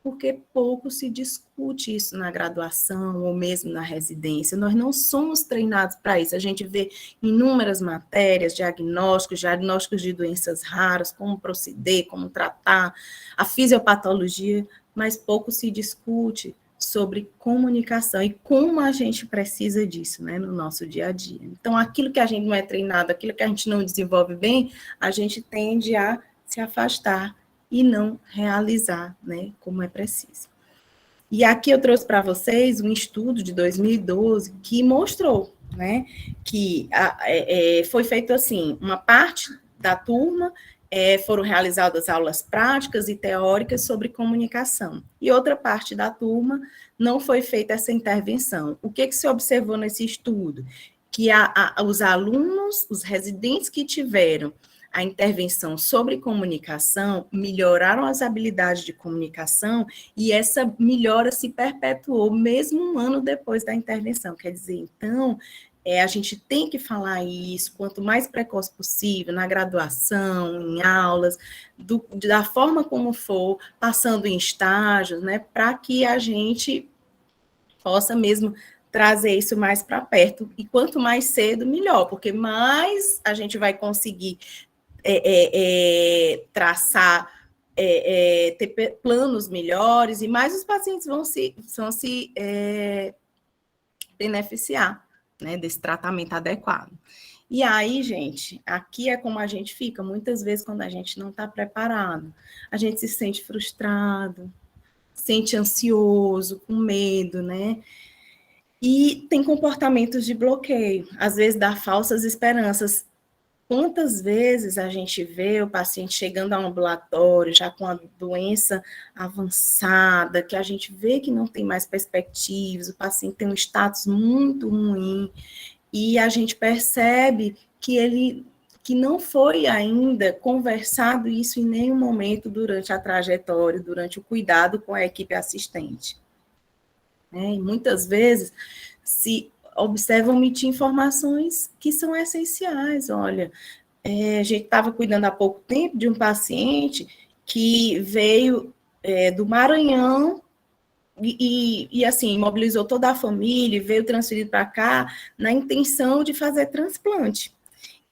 Porque pouco se discute isso na graduação ou mesmo na residência. Nós não somos treinados para isso. A gente vê inúmeras matérias, diagnósticos de doenças raras, como proceder, como tratar, a fisiopatologia, mas pouco se discute sobre comunicação e como a gente precisa disso, né, no nosso dia a dia. Então, aquilo que a gente não é treinado, aquilo que a gente não desenvolve bem, a gente tende a se afastar e não realizar, né, como é preciso. E aqui eu trouxe para vocês um estudo de 2012 que mostrou, né, que foi feito assim, uma parte da turma foram realizadas aulas práticas e teóricas sobre comunicação, e outra parte da turma não foi feita essa intervenção. O que se observou nesse estudo? Que os alunos, os residentes que tiveram a intervenção sobre comunicação, melhoraram as habilidades de comunicação e essa melhora se perpetuou mesmo um ano depois da intervenção. Quer dizer, então, a gente tem que falar isso, quanto mais precoce possível, na graduação, em aulas, da forma como for, passando em estágios, né, para que a gente possa mesmo trazer isso mais para perto, e quanto mais cedo, melhor, porque mais a gente vai conseguir traçar, ter planos melhores, e mais os pacientes vão se beneficiar, né, desse tratamento adequado. E aí, gente, aqui é como a gente fica, muitas vezes quando a gente não está preparado, a gente se sente frustrado, sente ansioso, com medo, né? E tem comportamentos de bloqueio, às vezes dá falsas esperanças. Quantas vezes a gente vê o paciente chegando ao ambulatório, já com a doença avançada, que a gente vê que não tem mais perspectivas, o paciente tem um status muito ruim, e a gente percebe que não foi ainda conversado isso em nenhum momento durante a trajetória, durante o cuidado com a equipe assistente. E muitas vezes se observa omitir informações que são essenciais. Olha, a gente estava cuidando há pouco tempo de um paciente que veio do Maranhão e assim, mobilizou toda a família, veio transferido para cá na intenção de fazer transplante.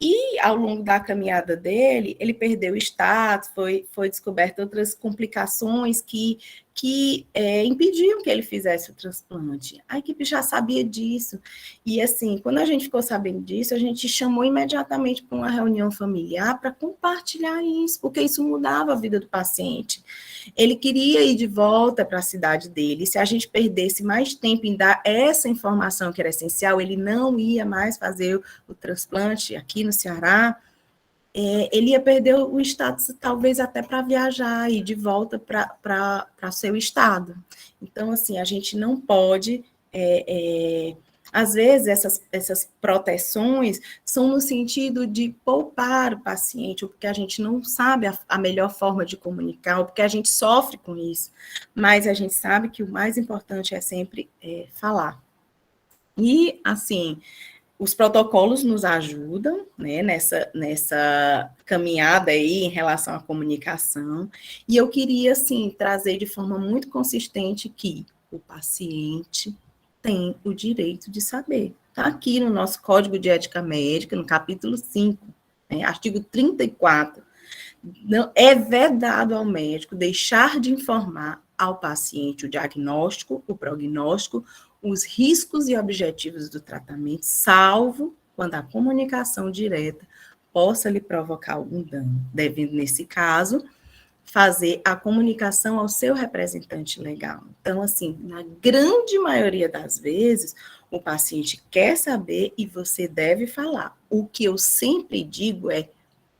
E, ao longo da caminhada dele, ele perdeu o status, foi descoberto outras complicações que que impediam que ele fizesse o transplante. A equipe já sabia disso. E, assim, quando a gente ficou sabendo disso, a gente chamou imediatamente para uma reunião familiar para compartilhar isso, porque isso mudava a vida do paciente. Ele queria ir de volta para a cidade dele. Se a gente perdesse mais tempo em dar essa informação que era essencial, ele não ia mais fazer o transplante aqui no Ceará, ele ia perder o status, talvez até para viajar e de volta para seu estado. Então, assim, a gente não pode, às vezes, essas proteções são no sentido de poupar o paciente, ou porque a gente não sabe a melhor forma de comunicar, ou porque a gente sofre com isso, mas a gente sabe que o mais importante é sempre falar. E, assim, os protocolos nos ajudam, né, nessa caminhada aí em relação à comunicação, e eu queria, assim, trazer de forma muito consistente que o paciente tem o direito de saber. Está aqui no nosso Código de Ética Médica, no capítulo 5, né, artigo 34, não, é vedado ao médico deixar de informar ao paciente o diagnóstico, o prognóstico, os riscos e objetivos do tratamento, salvo quando a comunicação direta possa lhe provocar algum dano, devendo, nesse caso, fazer a comunicação ao seu representante legal. Então, assim, na grande maioria das vezes, o paciente quer saber e você deve falar. O que eu sempre digo é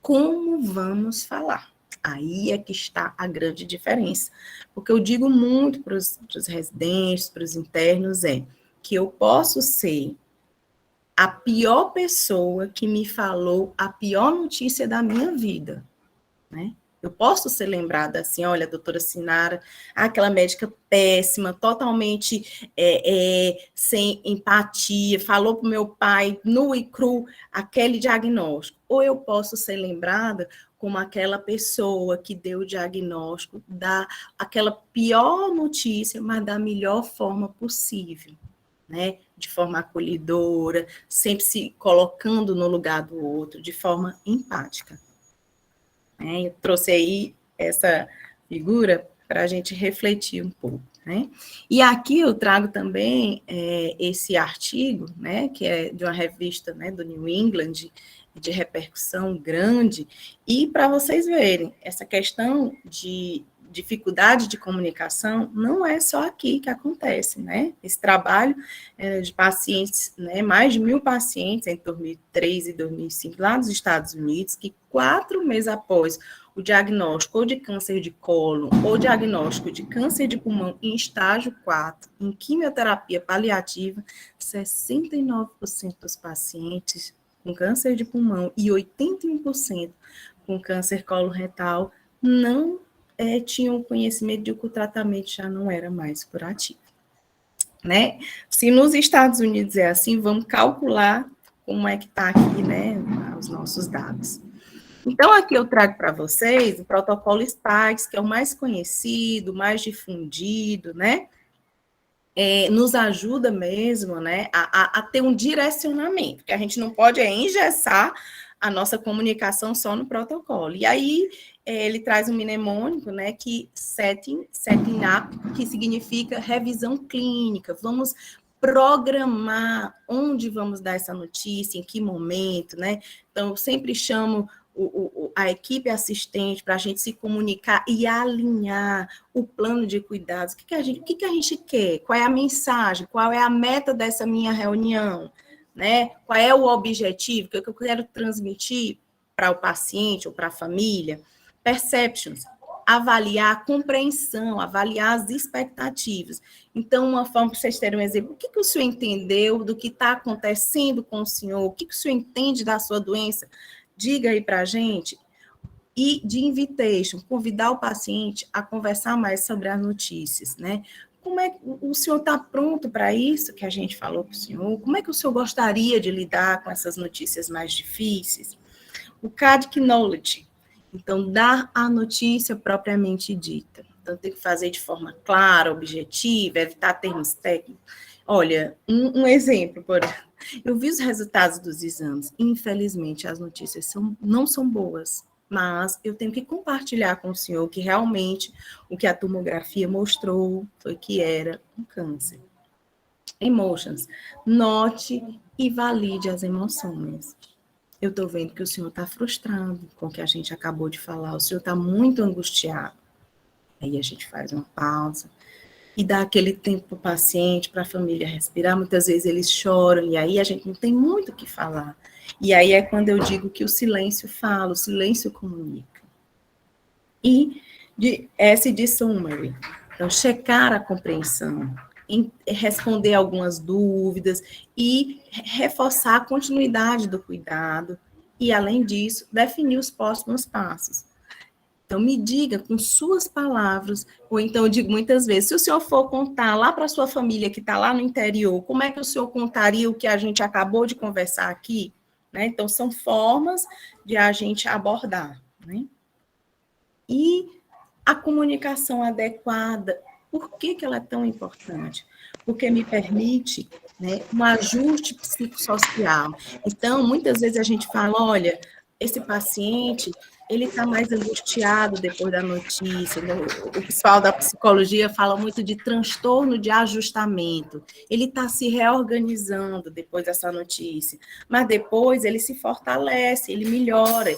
como vamos falar. Aí é que está a grande diferença. Porque eu digo muito para os residentes, para os internos, que eu posso ser a pior pessoa que me falou a pior notícia da minha vida, né? Eu posso ser lembrada assim, olha, doutora Sinara, aquela médica péssima, totalmente sem empatia, falou para o meu pai, nu e cru, aquele diagnóstico. Ou eu posso ser lembrada como aquela pessoa que deu o diagnóstico, dá aquela pior notícia, mas da melhor forma possível, né? De forma acolhedora, sempre se colocando no lugar do outro, de forma empática. Eu trouxe aí essa figura para a gente refletir um pouco, né? E aqui eu trago também esse artigo, né, que é de uma revista, né, do New England, de repercussão grande, e para vocês verem, essa questão de dificuldade de comunicação não é só aqui que acontece, né? Esse trabalho de pacientes, né, mais de 1.000 pacientes entre 2003 e 2005, lá nos Estados Unidos, que 4 meses após o diagnóstico ou de câncer de cólon ou diagnóstico de câncer de pulmão em estágio 4, em quimioterapia paliativa, 69% dos pacientes com câncer de pulmão e 81% com câncer coloretal não tinham conhecimento de que o tratamento já não era mais curativo, né? Se nos Estados Unidos é assim, vamos calcular como é que está aqui, né, os nossos dados. Então, aqui eu trago para vocês o protocolo SPARCS, que é o mais conhecido, mais difundido, né? Nos ajuda mesmo, né, a ter um direcionamento, que a gente não pode engessar a nossa comunicação só no protocolo. E aí, ele traz um mnemônico, né, setting up, que significa revisão clínica. Vamos programar onde vamos dar essa notícia, em que momento, né? Então, eu sempre chamo a equipe assistente para a gente se comunicar e alinhar o plano de cuidados. O que a gente quer? Qual é a mensagem? Qual é a meta dessa minha reunião? Né? Qual é o objetivo? O que eu quero transmitir para o paciente ou para a família? Perceptions, avaliar a compreensão, avaliar as expectativas. Então, uma forma para vocês terem um exemplo, o que o senhor entendeu do que está acontecendo com o senhor? O que o senhor entende da sua doença? Diga aí para a gente. E de invitation, convidar o paciente a conversar mais sobre as notícias, né? Como é que o senhor está pronto para isso que a gente falou para o senhor? Como é que o senhor gostaria de lidar com essas notícias mais difíceis? O CADIC Knowledge, então, dar a notícia propriamente dita. Então, tem que fazer de forma clara, objetiva, evitar termos técnicos. Olha, um exemplo, por exemplo, eu vi os resultados dos exames, infelizmente, as notícias não são boas. mas eu tenho que compartilhar com o senhor que realmente o que a tomografia mostrou foi que era um câncer. Emotions. Note e valide as emoções. Eu estou vendo que o senhor está frustrado com o que a gente acabou de falar, o senhor está muito angustiado. Aí a gente faz uma pausa e dá aquele tempo para o paciente, para a família respirar. Muitas vezes eles choram e aí a gente não tem muito o que falar. E aí é quando eu digo que o silêncio fala, o silêncio comunica. E S de summary. Então, checar a compreensão, responder algumas dúvidas e reforçar a continuidade do cuidado. E, além disso, definir os próximos passos. Então, me diga com suas palavras, ou então eu digo muitas vezes, se o senhor for contar lá para a sua família que está lá no interior, como é que o senhor contaria o que a gente acabou de conversar aqui? Né? Então, são formas de a gente abordar. Né? E a comunicação adequada, por que ela é tão importante? Porque me permite, né, um ajuste psicossocial. Então, muitas vezes a gente fala, olha, esse paciente, ele está mais angustiado depois da notícia. Né? O pessoal da psicologia fala muito de transtorno de ajustamento. Ele está se reorganizando depois dessa notícia, mas depois ele se fortalece, ele melhora.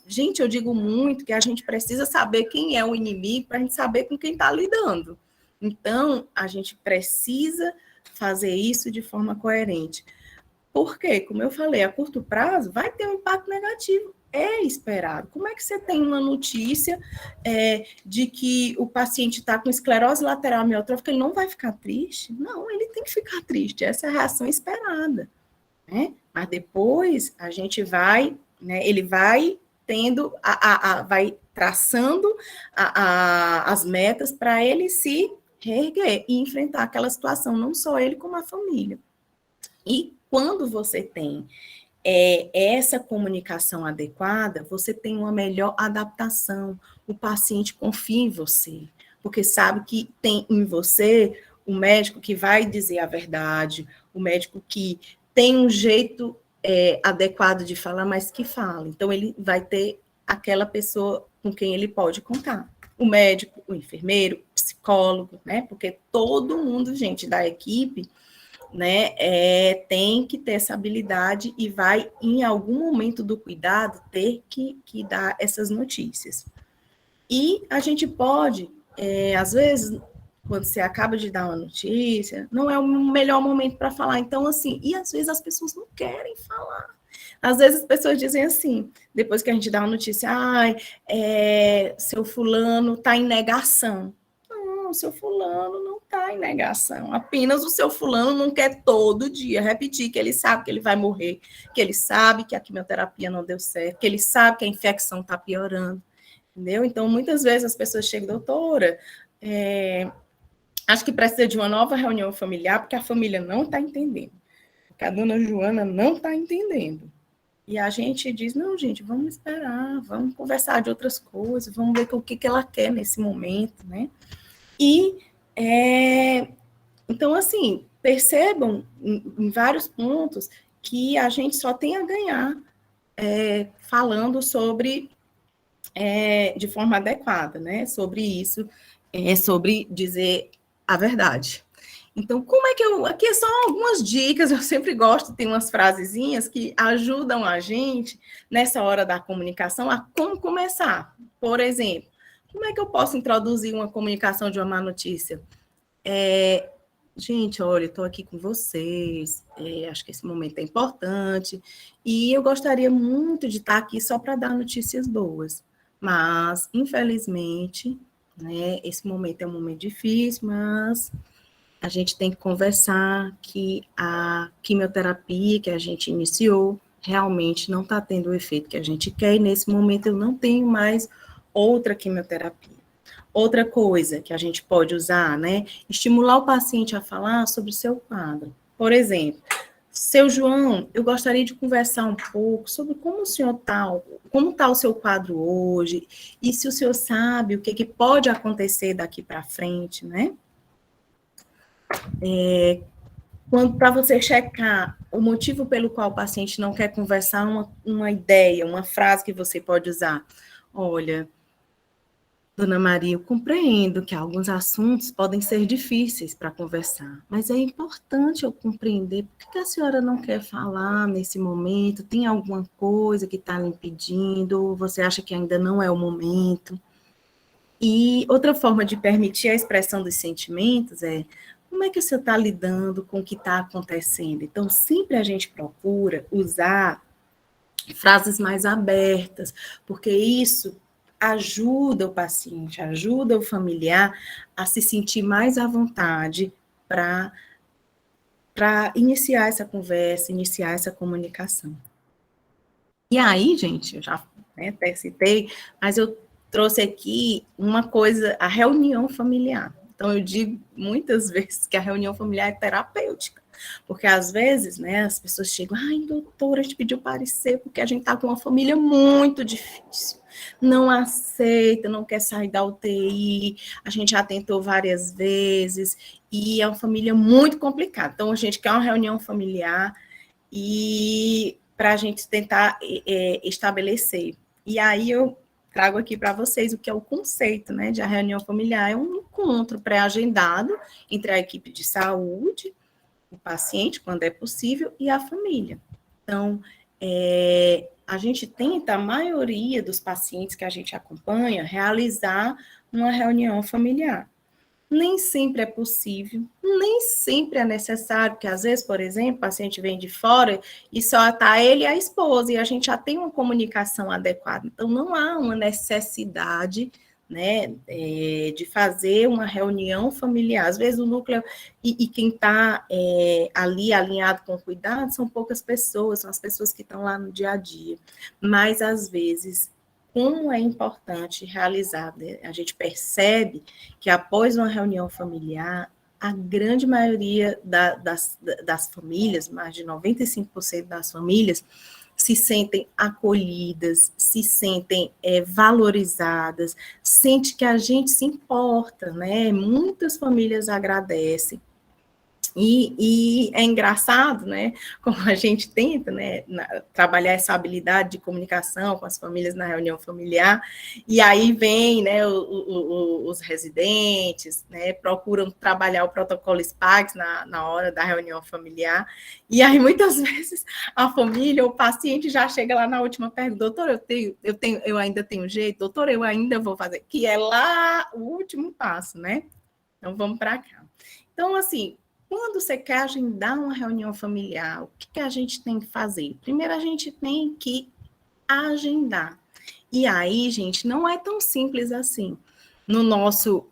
Gente, eu digo muito que a gente precisa saber quem é o inimigo para a gente saber com quem está lidando. Então, a gente precisa fazer isso de forma coerente. Porque, como eu falei, a curto prazo vai ter um impacto negativo. É esperado. Como é que você tem uma notícia de que o paciente está com esclerose lateral amiotrófica, ele não vai ficar triste? Não, ele tem que ficar triste. Essa é a reação esperada. Né? Mas depois a gente vai, né, ele vai tendo, vai traçando as metas para ele se reerguer e enfrentar aquela situação, não só ele, como a família. E quando você tem essa comunicação adequada, você tem uma melhor adaptação, o paciente confia em você, porque sabe que tem em você o médico que vai dizer a verdade, o médico que tem um jeito adequado de falar, mas que fala. Então, ele vai ter aquela pessoa com quem ele pode contar. O médico, o enfermeiro, o psicólogo, né? Porque todo mundo, gente, da equipe, né, tem que ter essa habilidade e vai, em algum momento do cuidado, ter que dar essas notícias. E a gente pode, às vezes, quando você acaba de dar uma notícia, não é o melhor momento para falar. Então, assim, e às vezes as pessoas não querem falar. Às vezes as pessoas dizem assim, depois que a gente dá uma notícia, seu fulano está em negação. O seu fulano não está em negação, apenas o seu fulano não quer todo dia repetir que ele sabe que ele vai morrer, que ele sabe que a quimioterapia não deu certo, que ele sabe que a infecção está piorando, entendeu? Então, muitas vezes as pessoas chegam, doutora, acho que precisa de uma nova reunião familiar, porque a família não está entendendo, porque a dona Joana não está entendendo. E a gente diz, não, gente, vamos esperar, vamos conversar de outras coisas, vamos ver o que ela quer nesse momento, né? E, então, assim, percebam em vários pontos que a gente só tem a ganhar falando sobre, de forma adequada, né? Sobre isso, sobre dizer a verdade. Então, como é que aqui são algumas dicas, eu sempre gosto, tem umas frasezinhas que ajudam a gente, nessa hora da comunicação, a como começar. Por exemplo, como é que eu posso introduzir uma comunicação de uma má notícia? Gente, olha, estou aqui com vocês, acho que esse momento é importante, e eu gostaria muito de estar aqui só para dar notícias boas, mas, infelizmente, né, esse momento é um momento difícil, mas a gente tem que conversar que a quimioterapia que a gente iniciou realmente não está tendo o efeito que a gente quer, e nesse momento eu não tenho mais outra quimioterapia. Outra coisa que a gente pode usar, né? Estimular o paciente a falar sobre o seu quadro. Por exemplo, seu João, eu gostaria de conversar um pouco sobre como o senhor está, como está o seu quadro hoje, e se o senhor sabe o que pode acontecer daqui para frente, né? quando para você checar o motivo pelo qual o paciente não quer conversar, uma ideia, uma frase que você pode usar. Olha, Dona Maria, eu compreendo que alguns assuntos podem ser difíceis para conversar, mas é importante eu compreender por que a senhora não quer falar nesse momento, tem alguma coisa que está lhe impedindo, ou você acha que ainda não é o momento? E outra forma de permitir a expressão dos sentimentos é como é que você está lidando com o que está acontecendo? Então, sempre a gente procura usar frases mais abertas, porque isso ajuda o paciente, ajuda o familiar a se sentir mais à vontade para iniciar essa conversa, iniciar essa comunicação. E aí, gente, eu já até citei, mas eu trouxe aqui uma coisa, a reunião familiar. Então, eu digo muitas vezes que a reunião familiar é terapêutica, porque às vezes, né, as pessoas chegam, ai, doutora, a gente pediu parecer porque a gente está com uma família muito difícil, não aceita, não quer sair da UTI, a gente já tentou várias vezes, e é uma família muito complicada. Então, a gente quer uma reunião familiar e para a gente tentar estabelecer. E aí eu trago aqui para vocês o que é o conceito, né, de a reunião familiar. É um encontro pré-agendado entre a equipe de saúde, o paciente, quando é possível, e a família. Então, a gente tenta, a maioria dos pacientes que a gente acompanha, realizar uma reunião familiar. Nem sempre é possível, nem sempre é necessário, porque às vezes, por exemplo, o paciente vem de fora e só está ele e a esposa, e a gente já tem uma comunicação adequada. Então, não há uma necessidade, né, de fazer uma reunião familiar. Às vezes o núcleo, e quem está ali alinhado com cuidado, são poucas pessoas, são as pessoas que estão lá no dia a dia. Mas, às vezes, como é importante realizar, né? A gente percebe que após uma reunião familiar, a grande maioria das famílias, mais de 95% das famílias, se sentem acolhidas, se sentem valorizadas, sente que a gente se importa, né? Muitas famílias agradecem. E é engraçado, né, como a gente tenta, né, trabalhar essa habilidade de comunicação com as famílias na reunião familiar, e aí vem, né, os residentes, né, procuram trabalhar o protocolo SPAGS na hora da reunião familiar, e aí muitas vezes a família, o paciente já chega lá na última pergunta, doutor, eu ainda tenho jeito, doutor, eu ainda vou fazer, que é lá o último passo, né, então vamos para cá. Então, assim, quando você quer agendar uma reunião familiar, o que a gente tem que fazer? Primeiro, a gente tem que agendar. E aí, gente, não é tão simples assim. No nosso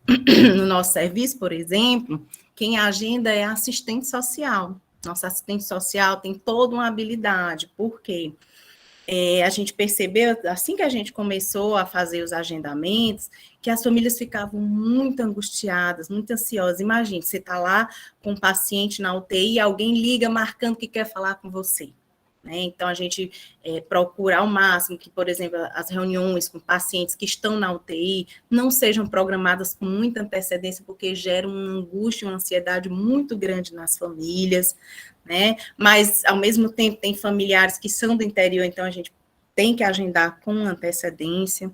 serviço, por exemplo, quem agenda é a assistente social. Nossa assistente social tem toda uma habilidade. Por quê? A gente percebeu, assim que a gente começou a fazer os agendamentos, que as famílias ficavam muito angustiadas, muito ansiosas. Imagine, você está lá com um paciente na UTI e alguém liga marcando que quer falar com você. Né? Então, a gente procura ao máximo que, por exemplo, as reuniões com pacientes que estão na UTI não sejam programadas com muita antecedência, porque geram uma angústia, uma ansiedade muito grande nas famílias, né? Mas, ao mesmo tempo, tem familiares que são do interior, então a gente tem que agendar com antecedência,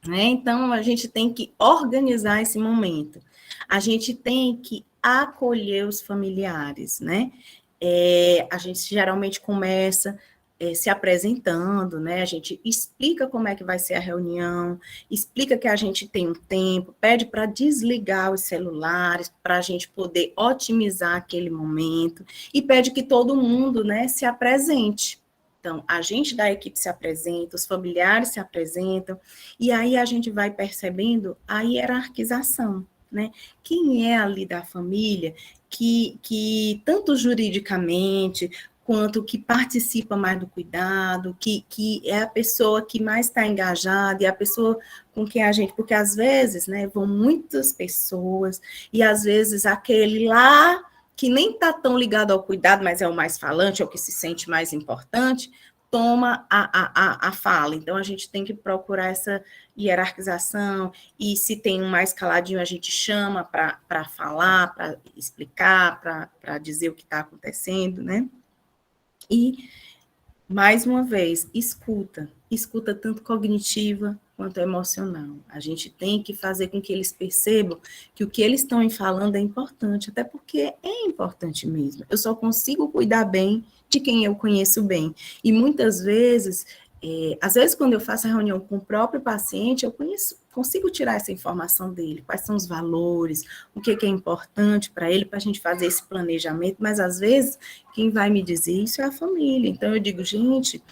né? Então, a gente tem que organizar esse momento. A gente tem que acolher os familiares, né? A gente geralmente começa se apresentando, né? A gente explica como é que vai ser a reunião, explica que a gente tem um tempo, pede para desligar os celulares, para a gente poder otimizar aquele momento, e pede que todo mundo, né, se apresente. Então, a gente da equipe se apresenta, os familiares se apresentam, e aí a gente vai percebendo a hierarquização, né? Quem é ali da família que tanto juridicamente quanto que participa mais do cuidado, que é a pessoa que mais está engajada, e a pessoa com quem a gente, porque às vezes, né, vão muitas pessoas, e às vezes aquele lá, que nem está tão ligado ao cuidado, mas é o mais falante, é o que se sente mais importante, toma a fala. Então, a gente tem que procurar essa hierarquização, e se tem um mais caladinho, a gente chama para falar, para explicar, para dizer o que está acontecendo, né? E, mais uma vez, escuta tanto cognitiva quanto emocional. A gente tem que fazer com que eles percebam que o que eles estão falando é importante, até porque é importante mesmo. Eu só consigo cuidar bem de quem eu conheço bem. E muitas vezes, às vezes quando eu faço a reunião com o próprio paciente, eu consigo tirar essa informação dele, quais são os valores, o que é importante para ele, para a gente fazer esse planejamento, mas às vezes quem vai me dizer isso é a família. Então eu digo, gente,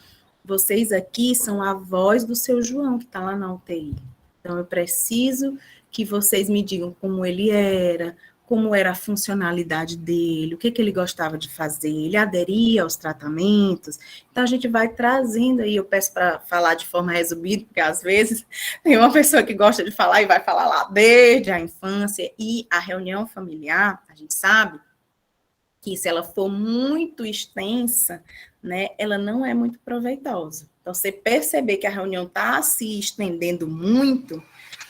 vocês aqui são a voz do seu João, que está lá na UTI. Então, eu preciso que vocês me digam como ele era, como era a funcionalidade dele, o que ele gostava de fazer, ele aderia aos tratamentos. Então, a gente vai trazendo aí, eu peço para falar de forma resumida, porque às vezes tem uma pessoa que gosta de falar e vai falar lá desde a infância, e a reunião familiar, a gente sabe que se ela for muito extensa, né, ela não é muito proveitosa. Então, você perceber que a reunião está se estendendo muito,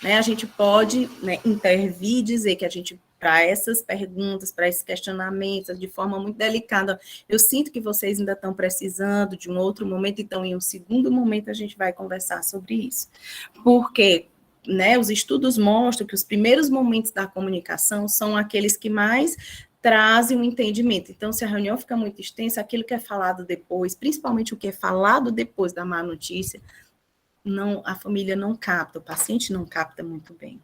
né, a gente pode, né, intervir e dizer que a gente, para essas perguntas, para esses questionamentos, de forma muito delicada, eu sinto que vocês ainda estão precisando de um outro momento, então, em um segundo momento, a gente vai conversar sobre isso. Porque, né, os estudos mostram que os primeiros momentos da comunicação são aqueles que mais trazem um entendimento. Então, se a reunião fica muito extensa, aquilo que é falado depois, principalmente o que é falado depois da má notícia, a família não capta, o paciente não capta muito bem.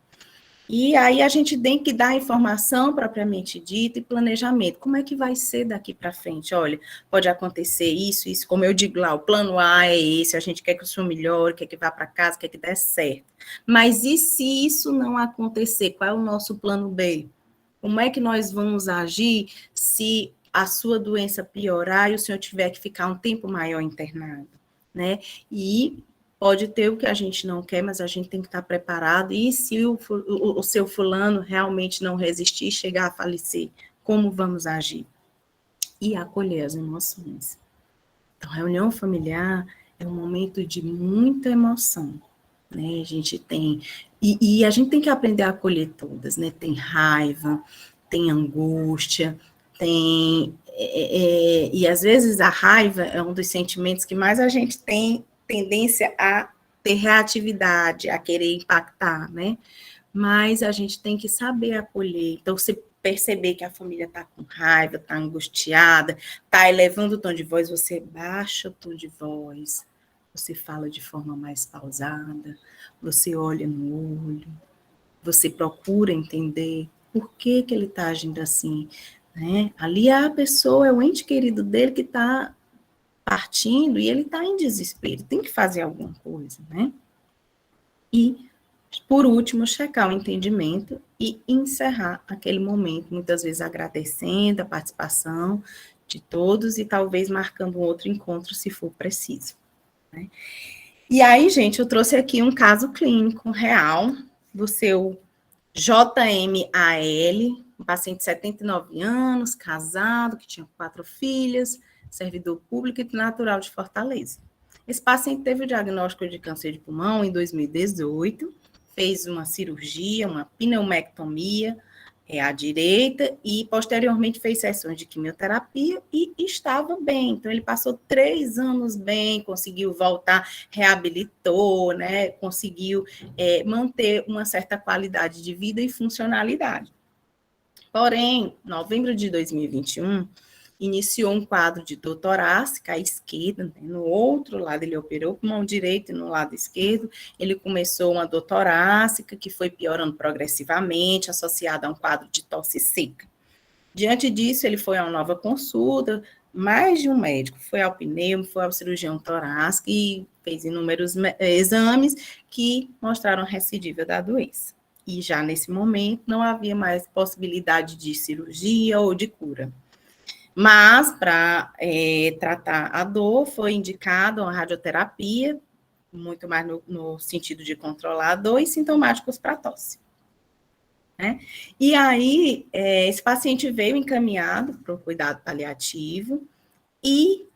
E aí a gente tem que dar informação propriamente dita e planejamento. Como é que vai ser daqui para frente? Olha, pode acontecer isso, como eu digo lá, o plano A é esse, a gente quer que o senhor melhore, quer que vá para casa, quer que dê certo. Mas e se isso não acontecer? Qual é o nosso plano B? Como é que nós vamos agir se a sua doença piorar e o senhor tiver que ficar um tempo maior internado, né? E pode ter o que a gente não quer, mas a gente tem que estar preparado. E se o seu fulano realmente não resistir e chegar a falecer, como vamos agir? E acolher as emoções. Então, reunião familiar é um momento de muita emoção, né? A gente tem... E a gente tem que aprender a acolher todas, né? Tem raiva, tem angústia, tem... e às vezes a raiva é um dos sentimentos que mais a gente tem tendência a ter reatividade, a querer impactar, né? Mas a gente tem que saber acolher. Então, você perceber que a família está com raiva, está angustiada, está elevando o tom de voz, você baixa o tom de voz, você fala de forma mais pausada, você olha no olho, você procura entender por que ele está agindo assim, né? Ali a pessoa é o ente querido dele que está partindo e ele está em desespero, tem que fazer alguma coisa, né? E, por último, checar o entendimento e encerrar aquele momento, muitas vezes agradecendo a participação de todos e talvez marcando um outro encontro, se for preciso, né? E aí, gente, eu trouxe aqui um caso clínico real do seu JMAL, um paciente de 79 anos, casado, que tinha 4 filhas, servidor público e natural de Fortaleza. Esse paciente teve o diagnóstico de câncer de pulmão em 2018, fez uma cirurgia, uma pneumectomia, à direita, e posteriormente fez sessões de quimioterapia e estava bem. Então, ele passou 3 anos bem, conseguiu voltar, reabilitou, né, conseguiu manter uma certa qualidade de vida e funcionalidade. Porém, em novembro de 2021, iniciou um quadro de dor torácica à esquerda, né? No outro lado ele operou com mão direita e no lado esquerdo ele começou uma dor torácica que foi piorando progressivamente, associada a um quadro de tosse seca. Diante disso, ele foi a uma nova consulta, mais de um médico, foi ao pneumo, foi ao cirurgião torácico e fez inúmeros exames que mostraram a recidiva da doença. E já nesse momento não havia mais possibilidade de cirurgia ou de cura. Mas, para tratar a dor, foi indicado uma radioterapia, muito mais no sentido de controlar a dor, e sintomáticos para tosse, né? E aí, esse paciente veio encaminhado para o cuidado paliativo, e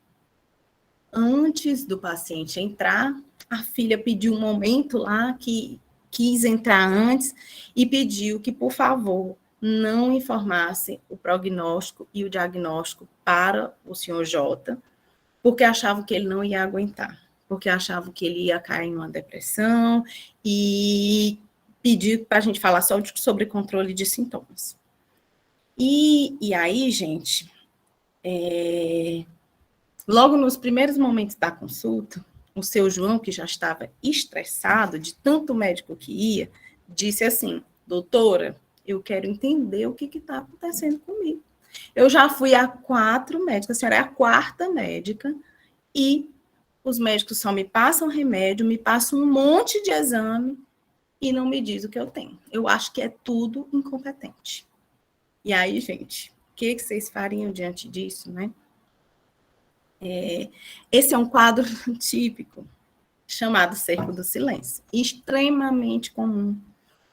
antes do paciente entrar, a filha pediu um momento lá que quis entrar antes e pediu que, por favor, não informasse o prognóstico e o diagnóstico para o senhor J, porque achavam que ele não ia aguentar, porque achavam que ele ia cair em uma depressão e pediu para a gente falar só sobre controle de sintomas. E aí, gente, logo nos primeiros momentos da consulta, o seu João, que já estava estressado de tanto médico que ia, disse assim: doutora, eu quero entender o que está acontecendo comigo. Eu já fui a 4 médicos, a senhora é a 4ª médica, e os médicos só me passam remédio, me passam um monte de exame e não me diz o que eu tenho. Eu acho que é tudo incompetente. E aí, gente, o que vocês fariam diante disso, né? Esse é um quadro típico, chamado cerco do silêncio, extremamente comum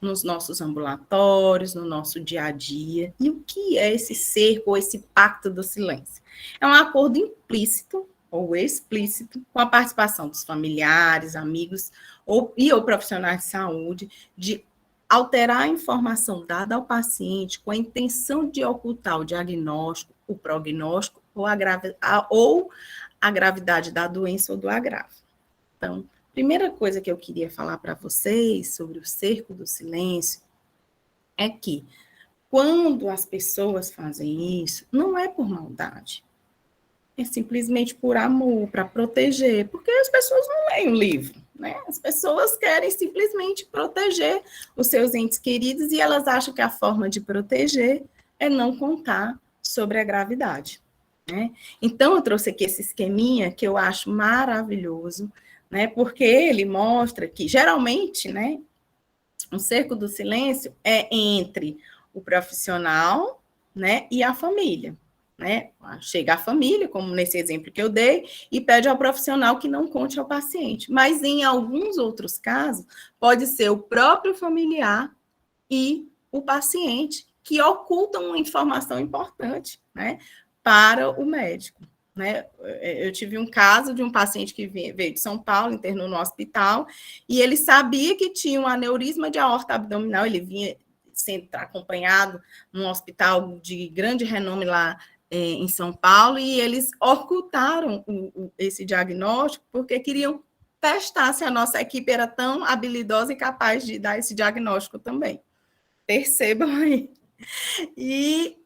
nos nossos ambulatórios, no nosso dia a dia. E o que é esse cerco ou esse pacto do silêncio? É um acordo implícito ou explícito com a participação dos familiares, amigos ou profissionais de saúde de alterar a informação dada ao paciente com a intenção de ocultar o diagnóstico, o prognóstico ou a gravidade da doença ou do agravo. Então, primeira coisa que eu queria falar para vocês sobre o cerco do silêncio é que quando as pessoas fazem isso, não é por maldade, é simplesmente por amor, para proteger, porque as pessoas não leem o livro, né? As pessoas querem simplesmente proteger os seus entes queridos e elas acham que a forma de proteger é não contar sobre a gravidade, né? Então, eu trouxe aqui esse esqueminha que eu acho maravilhoso, né? Porque ele mostra que, geralmente, né, um cerco do silêncio é entre o profissional, né, e a família, né? Chega a família, como nesse exemplo que eu dei, e pede ao profissional que não conte ao paciente. Mas em alguns outros casos, pode ser o próprio familiar e o paciente que ocultam uma informação importante, né, para o médico, né? Eu tive um caso de um paciente que veio de São Paulo, internou no hospital, e ele sabia que tinha um aneurisma de aorta abdominal, ele vinha sendo acompanhado num hospital de grande renome lá em São Paulo, e eles ocultaram esse diagnóstico porque queriam testar se a nossa equipe era tão habilidosa e capaz de dar esse diagnóstico também. Percebam aí. E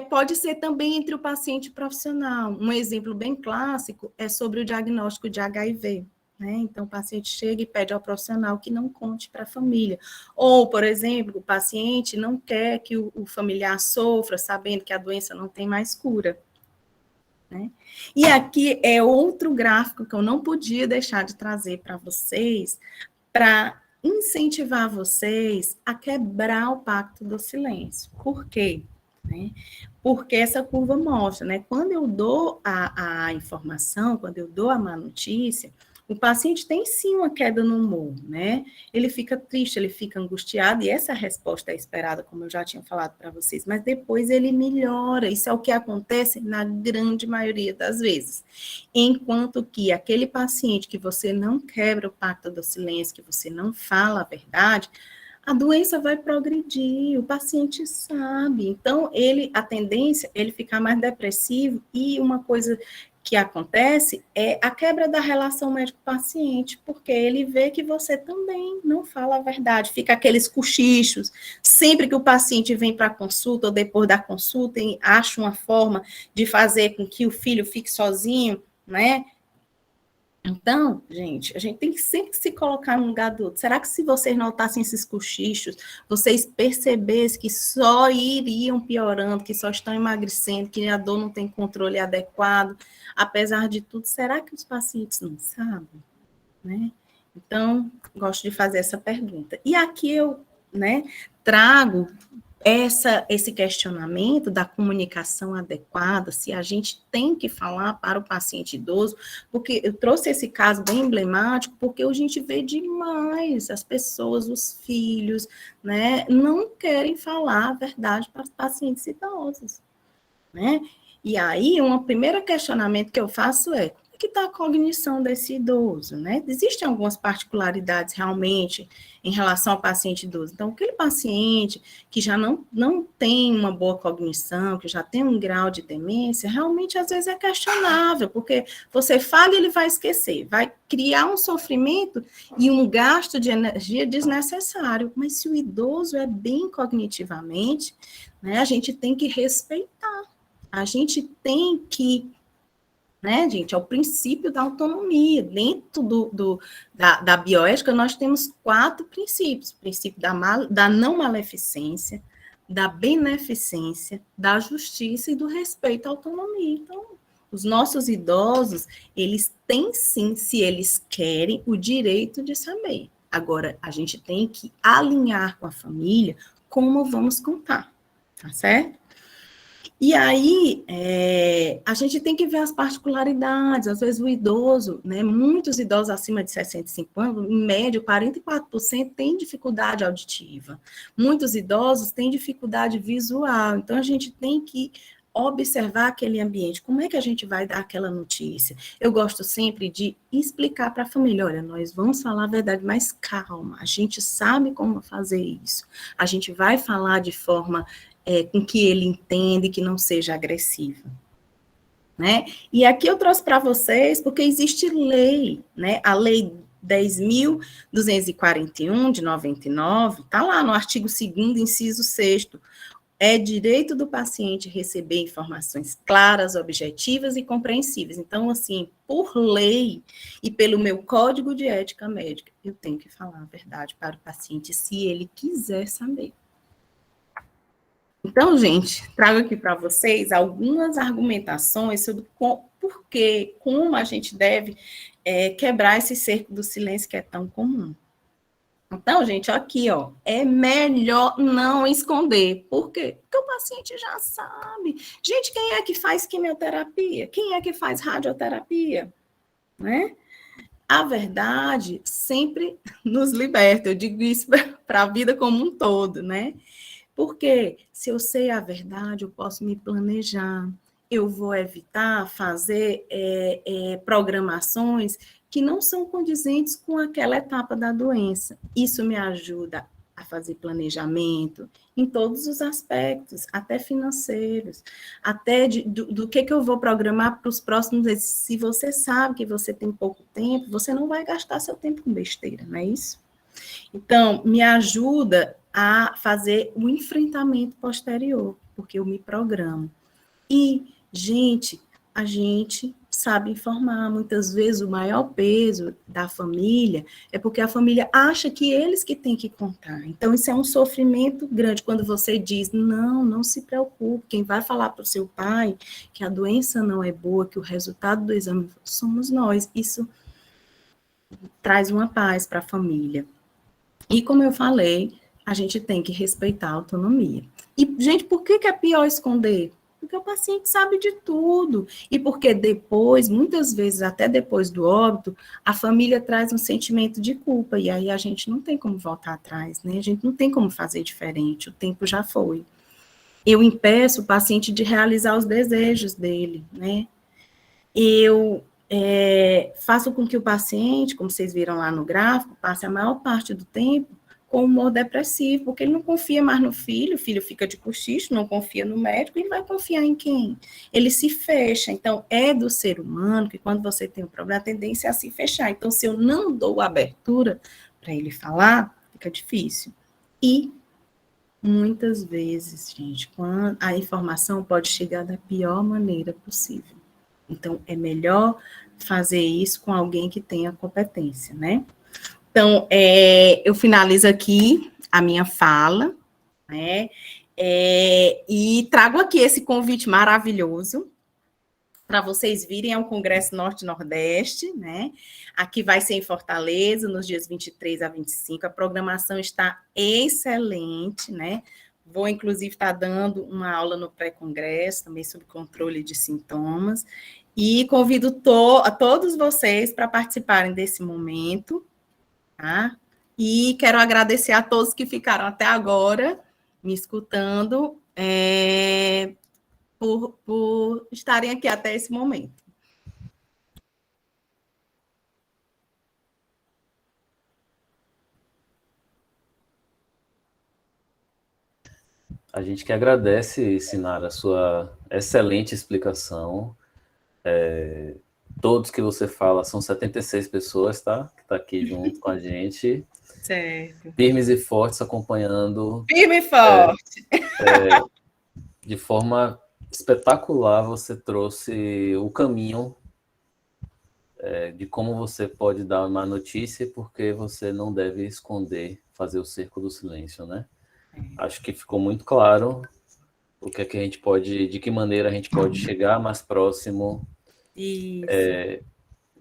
pode ser também entre o paciente e o profissional. Um exemplo bem clássico é sobre o diagnóstico de HIV, né? Então, o paciente chega e pede ao profissional que não conte para a família. Ou, por exemplo, o paciente não quer que o familiar sofra, sabendo que a doença não tem mais cura, né? E aqui é outro gráfico que eu não podia deixar de trazer para vocês, para incentivar vocês a quebrar o pacto do silêncio. Por quê? Né? Porque essa curva mostra, né? Quando eu dou a informação, quando eu dou a má notícia, o paciente tem sim uma queda no humor, né? Ele fica triste, ele fica angustiado, e essa resposta é esperada, como eu já tinha falado para vocês, mas depois ele melhora. Isso é o que acontece na grande maioria das vezes. Enquanto que aquele paciente que você não quebra o pacto do silêncio, que você não fala a verdade, a doença vai progredir, o paciente sabe. Então, a tendência é ele ficar mais depressivo, e uma coisa que acontece é a quebra da relação médico-paciente, porque ele vê que você também não fala a verdade, fica aqueles cochichos, sempre que o paciente vem para a consulta ou depois da consulta e acha uma forma de fazer com que o filho fique sozinho, né? Então, gente, a gente tem que sempre se colocar no lugar do outro. Será que se vocês notassem esses cochichos, vocês percebessem que só iriam piorando, que só estão emagrecendo, que a dor não tem controle adequado, apesar de tudo, será que os pacientes não sabem? Né? Então, gosto de fazer essa pergunta. E aqui eu, né, trago esse questionamento da comunicação adequada, se a gente tem que falar para o paciente idoso, porque eu trouxe esse caso bem emblemático, porque a gente vê demais as pessoas, os filhos, né, não querem falar a verdade para os pacientes idosos, né? E aí, um primeiro questionamento que eu faço é: como é que está a cognição desse idoso, né? Existem algumas particularidades realmente em relação ao paciente idoso. Então, aquele paciente que já não tem uma boa cognição, que já tem um grau de demência, realmente às vezes é questionável, porque você fala e ele vai esquecer, vai criar um sofrimento e um gasto de energia desnecessário. Mas se o idoso é bem cognitivamente, né, a gente tem que respeitar, a gente tem que, né, gente, é o princípio da autonomia. Dentro da bioética, nós temos 4 princípios: o princípio da não maleficência, da beneficência, da justiça e do respeito à autonomia. Então, os nossos idosos, eles têm sim, se eles querem, o direito de saber. Agora, a gente tem que alinhar com a família como vamos contar, tá certo? E aí, a gente tem que ver as particularidades. Às vezes o idoso, né, muitos idosos acima de 65 anos, em média, 44% têm dificuldade auditiva. Muitos idosos têm dificuldade visual. Então, a gente tem que observar aquele ambiente. Como é que a gente vai dar aquela notícia? Eu gosto sempre de explicar para a família: olha, nós vamos falar a verdade, mas calma, a gente sabe como fazer isso. A gente vai falar de forma com que ele entenda e que não seja agressiva, né? E aqui eu trouxe para vocês, porque existe lei, né? A lei 10.241, de 99, está lá no artigo 2º, inciso 6º, é direito do paciente receber informações claras, objetivas e compreensíveis. Então, assim, por lei e pelo meu código de ética médica, eu tenho que falar a verdade para o paciente, se ele quiser saber. Então, gente, trago aqui para vocês algumas argumentações sobre por que, como a gente deve quebrar esse cerco do silêncio que é tão comum. Então, gente, aqui, ó, é melhor não esconder. Por quê? Porque o paciente já sabe. Gente, quem é que faz quimioterapia? Quem é que faz radioterapia? Né? A verdade sempre nos liberta. Eu digo isso para a vida como um todo, né? Porque se eu sei a verdade, eu posso me planejar, eu vou evitar fazer programações que não são condizentes com aquela etapa da doença. Isso me ajuda a fazer planejamento em todos os aspectos, até financeiros, até do que eu vou programar para os próximos meses. Se você sabe que você tem pouco tempo, você não vai gastar seu tempo com besteira, não é isso? Então, me ajuda a fazer o enfrentamento posterior, porque eu me programo. E, gente, a gente sabe informar. Muitas vezes o maior peso da família é porque a família acha que eles que têm que contar. Então, isso é um sofrimento grande quando você diz: não se preocupe, quem vai falar para o seu pai que a doença não é boa, que o resultado do exame somos nós. Isso traz uma paz para a família. E, como eu falei, a gente tem que respeitar a autonomia. E, gente, por que é pior esconder? Porque o paciente sabe de tudo. E porque depois, muitas vezes, até depois do óbito, a família traz um sentimento de culpa. E aí a gente não tem como voltar atrás, né? A gente não tem como fazer diferente. O tempo já foi. Eu impeço o paciente de realizar os desejos dele, né? Eu faço com que o paciente, como vocês viram lá no gráfico, passe a maior parte do tempo com humor depressivo, porque ele não confia mais no filho, o filho fica de cochicho, não confia no médico, e vai confiar em quem? Ele se fecha. Então, é do ser humano que quando você tem um problema, a tendência é a se fechar. Então, se eu não dou abertura para ele falar, fica difícil. E muitas vezes, gente, quando a informação pode chegar da pior maneira possível. Então, é melhor fazer isso com alguém que tenha competência, né? Então, eu finalizo aqui a minha fala, né? E trago aqui esse convite maravilhoso para vocês virem ao Congresso Norte-Nordeste, né? Aqui vai ser em Fortaleza, nos dias 23 a 25. A programação está excelente, né? Vou, inclusive, estar dando uma aula no pré-congresso, também sobre controle de sintomas. E convido a todos vocês para participarem desse momento, tá? E quero agradecer a todos que ficaram até agora me escutando, por estarem aqui até esse momento. A gente que agradece, Sinara, a sua excelente explicação. Todos que você fala, são 76 pessoas, tá? Que tá aqui junto com a gente, Certo. firmes e fortes, acompanhando Firme e forte. de forma espetacular. Você trouxe o caminho de como você pode dar uma notícia, porque você não deve esconder, fazer o cerco do silêncio, né? Acho que ficou muito claro o que é que a gente pode, de que maneira a gente pode chegar mais próximo, Isso,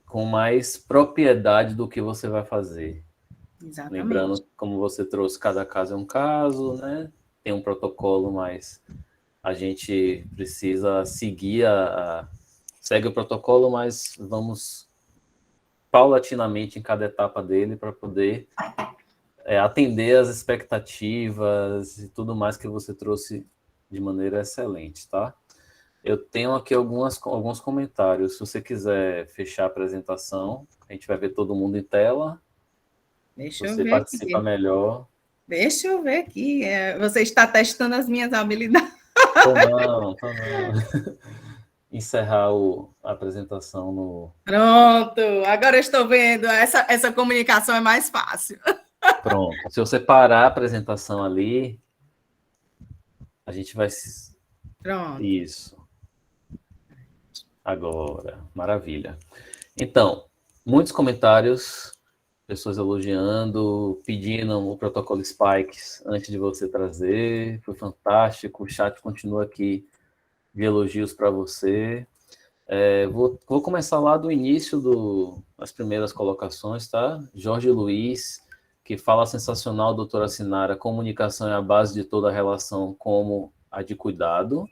com mais propriedade do que você vai fazer. exatamente. Lembrando, como você trouxe, cada caso é um caso, né? Tem um protocolo, mas a gente precisa seguir segue o protocolo, mas vamos paulatinamente em cada etapa dele para poder atender as expectativas e tudo mais que você trouxe de maneira excelente, tá? Eu tenho aqui alguns comentários. Se você quiser fechar a apresentação, a gente vai ver todo mundo em tela. Deixa eu Você ver participa aqui. melhor. Deixa eu ver aqui. Você está testando as minhas habilidades. Tô não. Encerrar a apresentação no... Pronto, agora eu estou vendo. Essa comunicação é mais fácil. Pronto. Se você parar a apresentação ali, a gente vai... Pronto. Isso. Agora. Maravilha. Então, muitos comentários, pessoas elogiando, pedindo o protocolo Spikes antes de você trazer. Foi fantástico. O chat continua aqui de elogios para você. Vou começar lá do início das primeiras colocações, tá? Jorge Luiz, que fala sensacional, doutora Sinara, comunicação é a base de toda relação, como a de cuidado.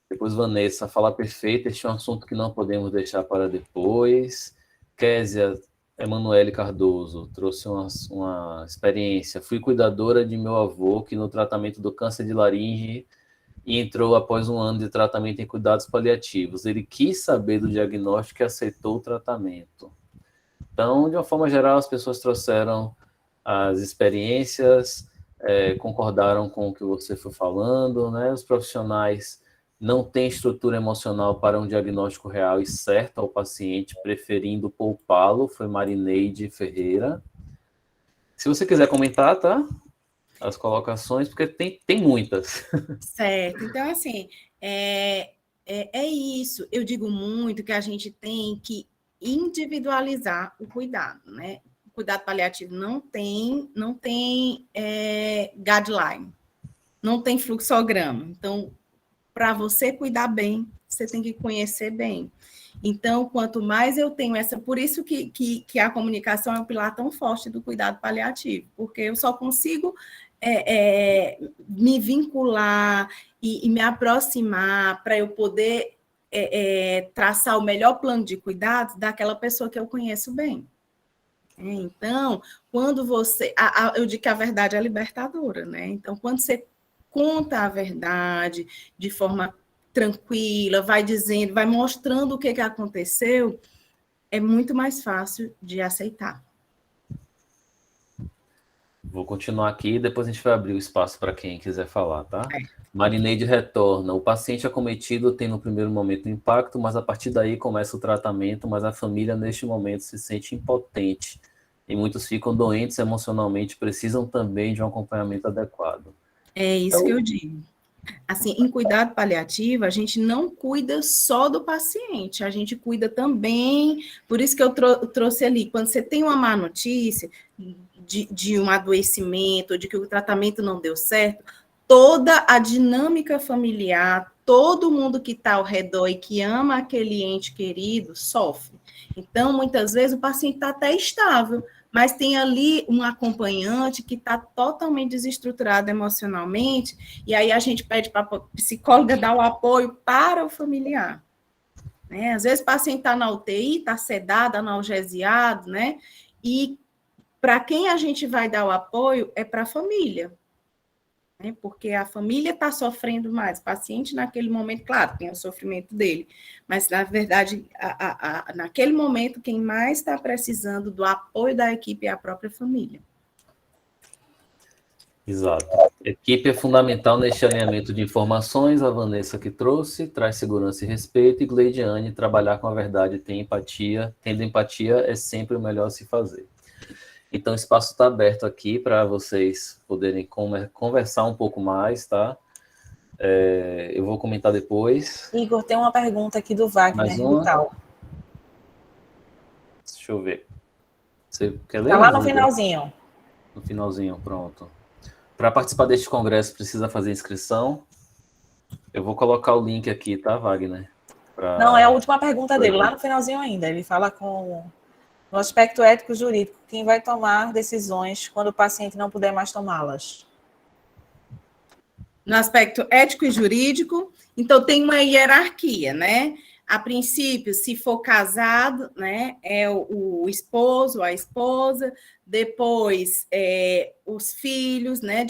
Depois Vanessa, fala perfeito, este é um assunto que não podemos deixar para depois. Késia Emanuele Cardoso trouxe uma experiência. Fui cuidadora de meu avô, que no tratamento do câncer de laringe e entrou após um ano de tratamento em cuidados paliativos. Ele quis saber do diagnóstico e aceitou o tratamento. Então, de uma forma geral, as pessoas trouxeram as experiências, concordaram com o que você foi falando, né? Os profissionais não têm estrutura emocional para um diagnóstico real e certo ao paciente, preferindo poupá-lo, foi Marineide Ferreira. Se você quiser comentar, tá? As colocações, porque tem muitas. Certo. Então, assim, é isso. Eu digo muito que a gente tem que individualizar o cuidado, né? O cuidado paliativo não tem guideline, não tem fluxograma. Então, para você cuidar bem, você tem que conhecer bem. Então, quanto mais eu tenho por isso que a comunicação é um pilar tão forte do cuidado paliativo, porque eu só consigo me vincular e me aproximar para eu poder traçar o melhor plano de cuidado daquela pessoa que eu conheço bem. Então, quando você... eu digo que a verdade é libertadora, né? Então, quando você conta a verdade de forma tranquila, vai dizendo, vai mostrando o que aconteceu, é muito mais fácil de aceitar. Vou continuar aqui e depois a gente vai abrir o espaço para quem quiser falar, tá? Marineide retorna. O paciente acometido tem no primeiro momento impacto, mas a partir daí começa o tratamento, mas a família neste momento se sente impotente e muitos ficam doentes emocionalmente, precisam também de um acompanhamento adequado. É isso que eu digo. Assim, em cuidado paliativo, a gente não cuida só do paciente, a gente cuida também, por isso que eu trouxe ali, quando você tem uma má notícia de um adoecimento, de que o tratamento não deu certo, toda a dinâmica familiar, todo mundo que está ao redor e que ama aquele ente querido, sofre. Então, muitas vezes, o paciente está até estável, mas tem ali um acompanhante que está totalmente desestruturado emocionalmente, e aí a gente pede para a psicóloga dar o apoio para o familiar. Né? Às vezes o paciente está na UTI, está sedado, analgesiado, né? E para quem a gente vai dar o apoio é para a família. Né? Porque a família está sofrendo mais. O paciente, naquele momento, claro, tem o sofrimento dele, mas, na verdade, naquele momento, quem mais está precisando do apoio da equipe é a própria família. Exato. Equipe é fundamental neste alinhamento de informações. A Vanessa que trouxe, traz segurança e respeito. E Gleidiane, trabalhar com a verdade, tem empatia. Tendo empatia é sempre o melhor a se fazer. Então, o espaço está aberto aqui para vocês poderem conversar um pouco mais, tá? Eu vou comentar depois. Igor, tem uma pergunta aqui do Wagner Mais uma? Vital. Deixa eu ver. Você quer ler? Está lá no Igor? finalzinho. No finalzinho, pronto. Para participar deste congresso, precisa fazer inscrição. Eu vou colocar o link aqui, tá, Wagner? Não, é a última pergunta dele, lá no finalzinho ainda. Ele fala no aspecto ético jurídico, quem vai tomar decisões quando o paciente não puder mais tomá-las? No aspecto ético e jurídico, então tem uma hierarquia, né? A princípio, se for casado, né, é o esposo, a esposa, depois os filhos, né,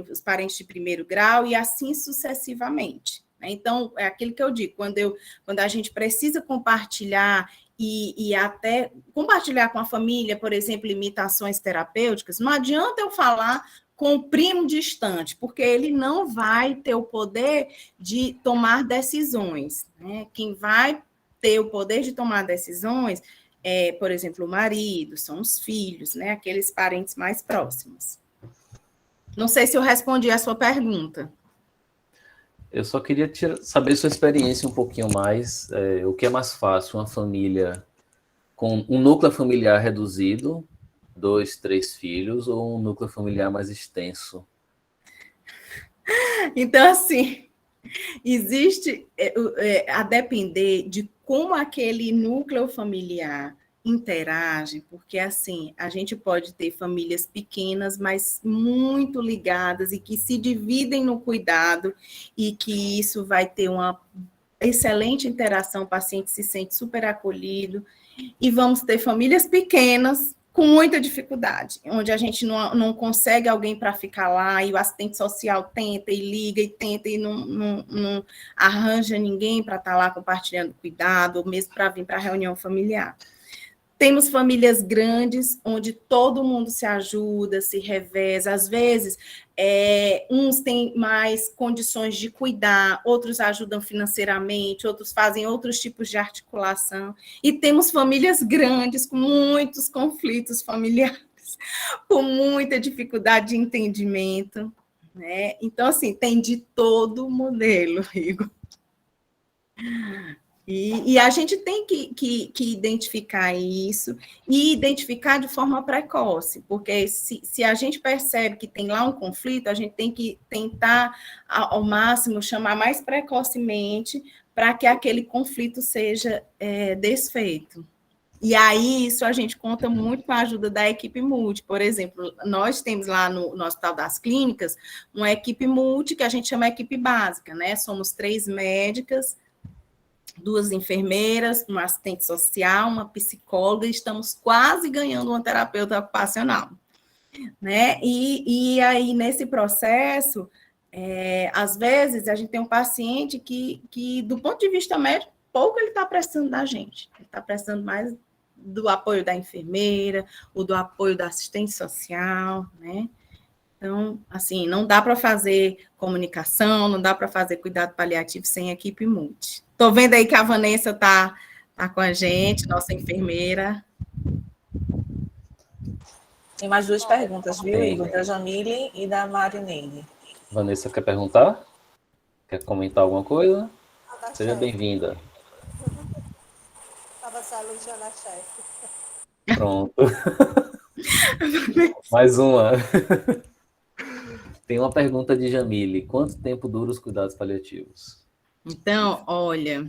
os parentes de primeiro grau, e assim sucessivamente. Né? Então, é aquilo que eu digo, quando a gente precisa compartilhar e até compartilhar com a família, por exemplo, limitações terapêuticas, não adianta eu falar com o primo distante, porque ele não vai ter o poder de tomar decisões. Né? Quem vai ter o poder de tomar decisões é, por exemplo, o marido, são os filhos, né? Aqueles parentes mais próximos. Não sei se eu respondi a sua pergunta. Eu só queria saber sua experiência um pouquinho mais. O que é mais fácil? Uma família com um núcleo familiar reduzido, 2, 3 filhos, ou um núcleo familiar mais extenso? Então, assim, existe, a depender de como aquele núcleo familiar interage, porque, assim, a gente pode ter famílias pequenas, mas muito ligadas e que se dividem no cuidado e que isso vai ter uma excelente interação, o paciente se sente super acolhido, e vamos ter famílias pequenas com muita dificuldade, onde a gente não consegue alguém para ficar lá, e o assistente social tenta e liga e tenta e não arranja ninguém para estar lá compartilhando cuidado, ou mesmo para vir para a reunião familiar. Temos famílias grandes, onde todo mundo se ajuda, se reveza. Às vezes, uns têm mais condições de cuidar, outros ajudam financeiramente, outros fazem outros tipos de articulação. E temos famílias grandes, com muitos conflitos familiares, com muita dificuldade de entendimento. Né? Então, assim, tem de todo modelo, Igor. E a gente tem que identificar isso e identificar de forma precoce, porque se a gente percebe que tem lá um conflito, a gente tem que tentar, ao máximo, chamar mais precocemente para que aquele conflito seja desfeito. E aí, isso a gente conta muito com a ajuda da equipe multi. Por exemplo, nós temos lá no Hospital das Clínicas uma equipe multi que a gente chama equipe básica, né? Somos 3 médicas, 2 enfermeiras, uma assistente social, uma psicóloga, e estamos quase ganhando uma terapeuta ocupacional. Né? E aí, nesse processo, às vezes, a gente tem um paciente que, do ponto de vista médico, pouco ele está precisando da gente. Ele está precisando mais do apoio da enfermeira, ou do apoio da assistente social, né? Então, assim, não dá para fazer comunicação, não dá para fazer cuidado paliativo sem equipe multi. Estou vendo aí que a Vanessa está com a gente, nossa enfermeira. Tem mais 2 perguntas, viu, Igor? Da Jamile e da Marineide. Vanessa, quer perguntar? Quer comentar alguma coisa? Seja bem-vinda. Estava só elogiando a chefe. Pronto. Mais uma. Tem uma pergunta de Jamile. Quanto tempo duram os cuidados paliativos? Então, olha,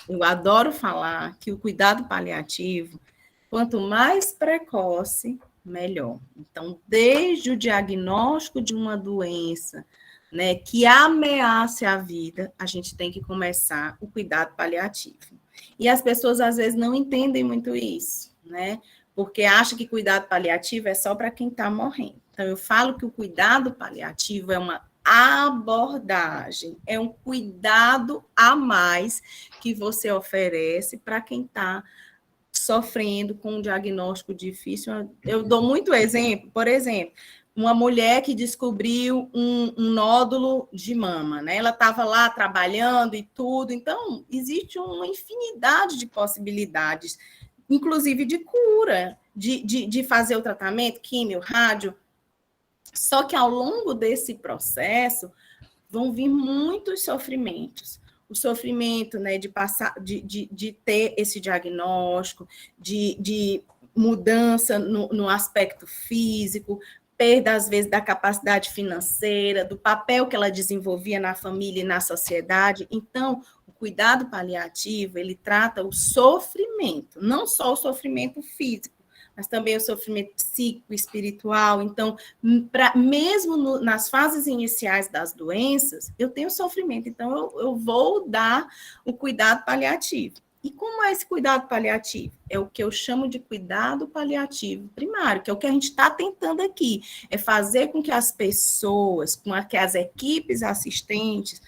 eu adoro falar que o cuidado paliativo, quanto mais precoce, melhor. Então, desde o diagnóstico de uma doença, né, que ameace a vida, a gente tem que começar o cuidado paliativo. E as pessoas, às vezes, não entendem muito isso, né? Porque acham que cuidado paliativo é só para quem está morrendo. Então, eu falo que o cuidado paliativo é uma abordagem, é um cuidado a mais que você oferece para quem está sofrendo com um diagnóstico difícil. Eu dou muito exemplo, por exemplo, uma mulher que descobriu um nódulo de mama, né? Ela estava lá trabalhando e tudo, então existe uma infinidade de possibilidades, inclusive de cura, de fazer o tratamento, químio, rádio. Só que ao longo desse processo vão vir muitos sofrimentos. O sofrimento, né, de passar, de ter esse diagnóstico, de mudança no aspecto físico, perda, às vezes, da capacidade financeira, do papel que ela desenvolvia na família e na sociedade. Então, o cuidado paliativo, ele trata o sofrimento, não só o sofrimento físico, mas também o sofrimento psíquico, espiritual. Então, mesmo nas fases iniciais das doenças, eu tenho sofrimento, então eu vou dar o cuidado paliativo. E como é esse cuidado paliativo? É o que eu chamo de cuidado paliativo primário, que é o que a gente está tentando aqui, é fazer com que as pessoas, que as equipes assistentes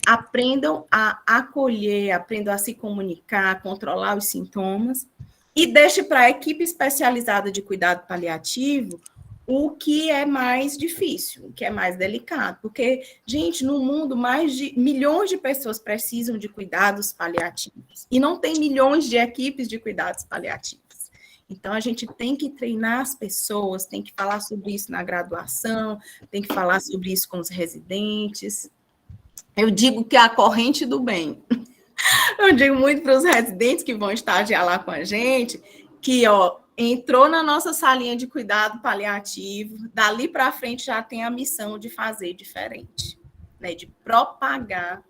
aprendam a acolher, aprendam a se comunicar, a controlar os sintomas, e deixe para a equipe especializada de cuidado paliativo o que é mais difícil, o que é mais delicado. Porque, gente, no mundo, mais de milhões de pessoas precisam de cuidados paliativos. E não tem milhões de equipes de cuidados paliativos. Então, a gente tem que treinar as pessoas, tem que falar sobre isso na graduação, tem que falar sobre isso com os residentes. Eu digo que é a corrente do bem. Eu digo muito para os residentes que vão estagiar lá com a gente, que, ó, entrou na nossa salinha de cuidado paliativo, dali para frente já tem a missão de fazer diferente, né, de propagar,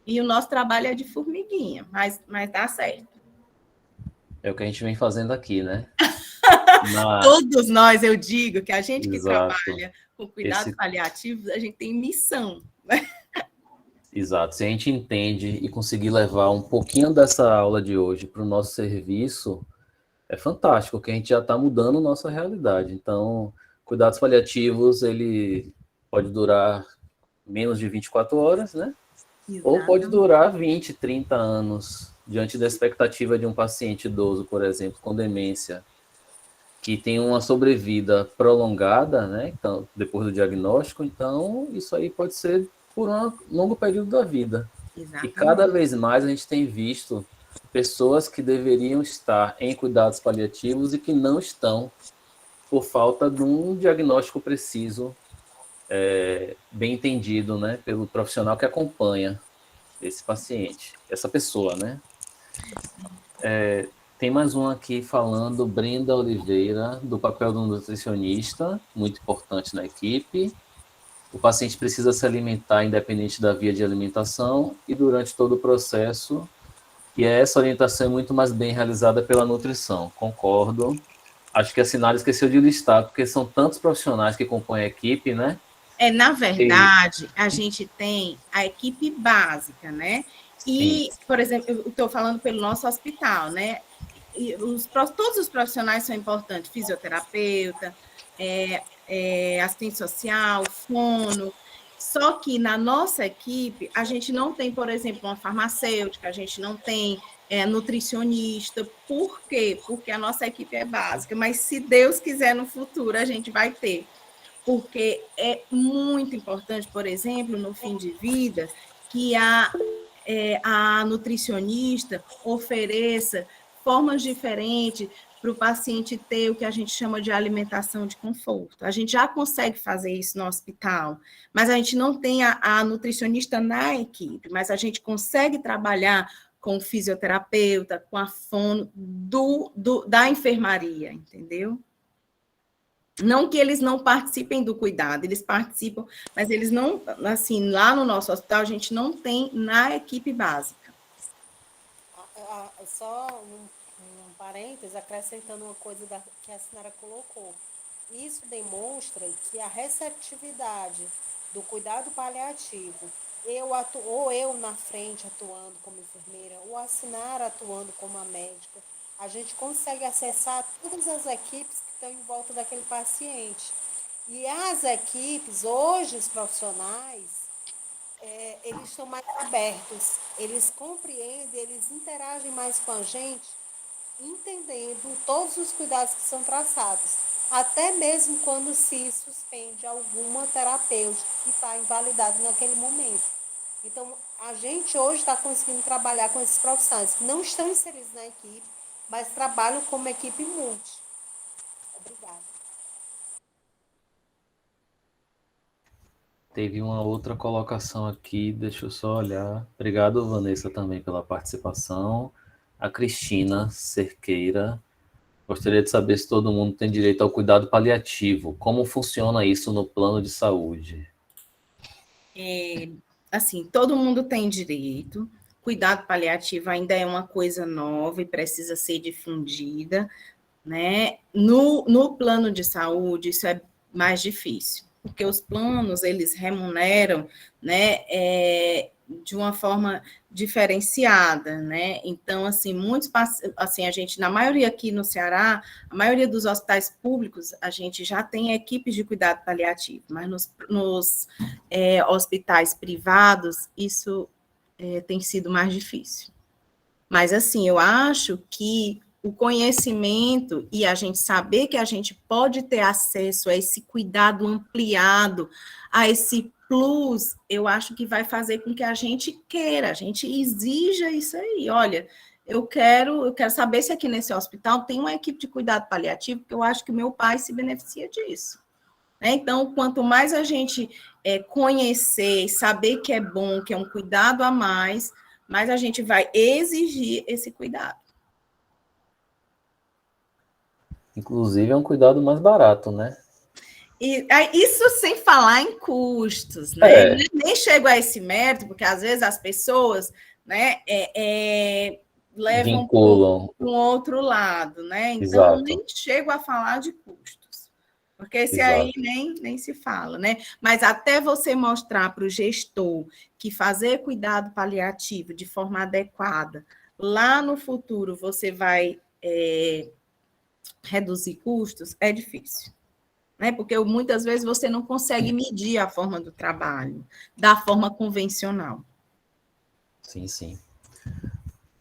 e o nosso trabalho é de formiguinha, mas dá certo. É o que a gente vem fazendo aqui, né? Todos nós, eu digo, que a gente que Exato. trabalha com cuidado paliativo, a gente tem missão, né? Exato. Se a gente entende e conseguir levar um pouquinho dessa aula de hoje para o nosso serviço, é fantástico, porque a gente já está mudando nossa realidade. Então, cuidados paliativos, ele pode durar menos de 24 horas, né? Exatamente. Ou pode durar 20, 30 anos, diante da expectativa de um paciente idoso, por exemplo, com demência, que tem uma sobrevida prolongada, né? Então, depois do diagnóstico, então isso aí pode ser por um longo período da vida. Exatamente. E cada vez mais a gente tem visto pessoas que deveriam estar em cuidados paliativos e que não estão por falta de um diagnóstico preciso, bem entendido, né, pelo profissional que acompanha esse paciente, essa pessoa, né? Tem mais um aqui falando, Brenda Oliveira, do papel do nutricionista, muito importante na equipe. O paciente precisa se alimentar independente da via de alimentação e durante todo o processo, e essa orientação é muito mais bem realizada pela nutrição. Concordo. Acho que a Sinara esqueceu de listar, porque são tantos profissionais que compõem a equipe, né? Na verdade, a gente tem a equipe básica, né? E, por exemplo, eu estou falando pelo nosso hospital, né? E todos os profissionais são importantes, fisioterapeuta, assistente social, fono. Só que na nossa equipe, a gente não tem, por exemplo, uma farmacêutica, a gente não tem nutricionista. Por quê? Porque a nossa equipe é básica, mas se Deus quiser no futuro, a gente vai ter. Porque é muito importante, por exemplo, no fim de vida, que a nutricionista ofereça formas diferentes para o paciente ter o que a gente chama de alimentação de conforto. A gente já consegue fazer isso no hospital, mas a gente não tem a nutricionista na equipe, mas a gente consegue trabalhar com o fisioterapeuta, com a fono da enfermaria, entendeu? Não que eles não participem do cuidado, eles participam, mas eles não, assim, lá no nosso hospital, a gente não tem na equipe básica. Só um parênteses, acrescentando uma coisa que a Sinara colocou. Isso demonstra que a receptividade do cuidado paliativo, ou eu na frente atuando como enfermeira, ou a Sinara atuando como a médica, a gente consegue acessar todas as equipes que estão em volta daquele paciente. E as equipes, hoje os profissionais, eles estão mais abertos, eles compreendem, eles interagem mais com a gente, entendendo todos os cuidados que são traçados. até mesmo quando se suspende alguma terapêutica que está invalidada naquele momento. Então, a gente hoje está conseguindo trabalhar com esses profissionais que não estão inseridos na equipe, mas trabalham como equipe multi. Obrigada. Teve uma outra colocação aqui, deixa eu só olhar. Obrigado, Vanessa, também pela participação. A Cristina Cerqueira. Gostaria de saber se todo mundo tem direito ao cuidado paliativo. Como funciona isso no plano de saúde? Assim, todo mundo tem direito. Cuidado paliativo ainda é uma coisa nova e precisa ser difundida, né? No plano de saúde, isso é mais difícil, porque os planos, eles remuneram, né, de uma forma diferenciada, né? Então, assim, assim, a gente, na maioria aqui no Ceará, a maioria dos hospitais públicos, a gente já tem equipes de cuidado paliativo, mas nos hospitais privados, isso tem sido mais difícil. Mas, assim, eu acho que o conhecimento e a gente saber que a gente pode ter acesso a esse cuidado ampliado, a esse plus, eu acho que vai fazer com que a gente queira, a gente exija isso aí. Olha, eu quero saber se aqui nesse hospital tem uma equipe de cuidado paliativo, porque eu acho que o meu pai se beneficia disso. Então, quanto mais a gente conhecer, saber que é bom, que é um cuidado a mais a gente vai exigir esse cuidado. Inclusive, é um cuidado mais barato, né? E isso sem falar em custos, né? Nem chego a esse mérito, porque às vezes as pessoas, né, levam para um outro lado, né? Então, Exato. nem chego a falar de custos, porque esse Exato. aí nem se fala, né? Mas até você mostrar para o gestor que fazer cuidado paliativo de forma adequada, lá no futuro você vai reduzir custos, é difícil. Né? Porque muitas vezes você não consegue medir a forma do trabalho, da forma convencional. Sim, sim.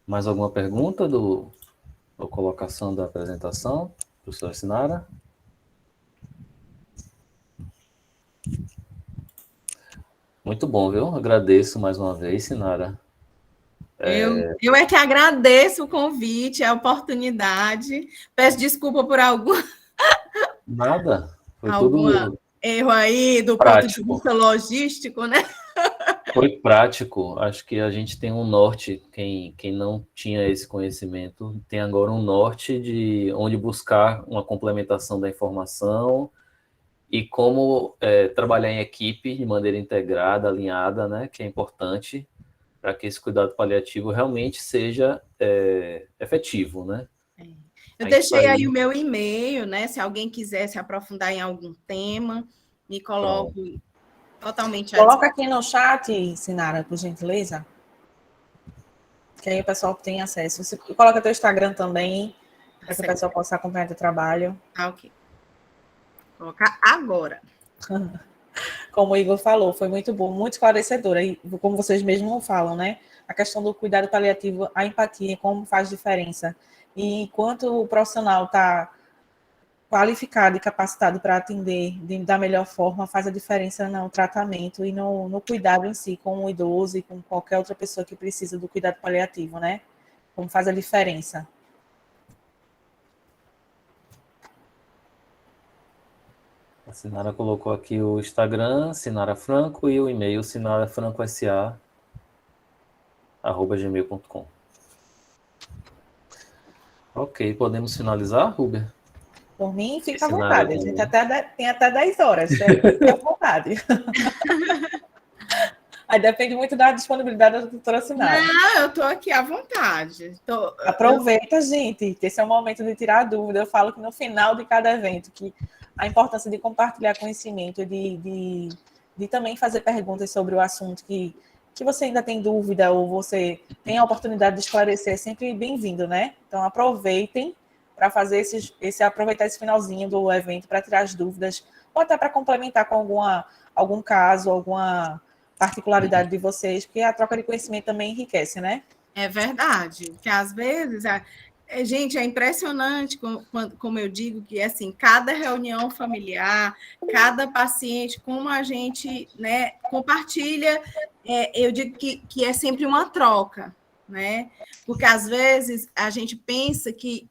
Mais alguma pergunta ou colocação da apresentação, professora Sinara? Muito bom, viu? Agradeço mais uma vez, Sinara. Eu é que agradeço o convite, a oportunidade. Peço desculpa por algum Nada. Foi tudo erro aí do prático. ponto de vista logístico, né? Foi prático. Acho que a gente tem um norte. Quem não tinha esse conhecimento tem agora um norte de onde buscar uma complementação da informação e como trabalhar em equipe de maneira integrada, alinhada, né? Que é importante para que esse cuidado paliativo realmente seja efetivo, né? Eu deixei aí o meu e-mail, né? Se alguém quiser se aprofundar em algum tema, me coloco totalmente à Coloca aqui no chat, Sinara, por gentileza. Que aí o pessoal tem acesso. Você coloca teu Instagram também, para que o pessoal possa acompanhar teu trabalho. Ok. Vou colocar agora. Como o Igor falou, foi muito bom, muito esclarecedora. E como vocês mesmos falam, né? A questão do cuidado paliativo, a empatia, como faz diferença. E enquanto o profissional está qualificado e capacitado para atender da melhor forma, faz a diferença no tratamento e no cuidado em si, com o idoso e com qualquer outra pessoa que precisa do cuidado paliativo, né? Como faz a diferença. A Sinara colocou aqui o Instagram, Sinara Franco, e o e-mail sinarafrancosa@gmail.com. Ok, podemos finalizar, Ruber? Por mim, fica à vontade. A gente tem até 10 horas. Fica à vontade. Aí depende muito da disponibilidade da doutora Sinara. Não, eu estou aqui à vontade. Aproveita, gente, que esse é o momento de tirar a dúvida. Eu falo que no final de cada evento, que a importância de compartilhar conhecimento, de também fazer perguntas sobre o assunto que você ainda tem dúvida ou você tem a oportunidade de esclarecer, é sempre bem-vindo, né? Então, aproveitem para fazer aproveitar esse finalzinho do evento para tirar as dúvidas, ou até para complementar com algum caso, alguma particularidade de vocês, porque a troca de conhecimento também enriquece, né? É verdade, porque às vezes Gente, é impressionante como eu digo que assim, cada reunião familiar, cada paciente, como a gente, né, compartilha, eu digo que é sempre uma troca, né? Porque às vezes a gente pensa que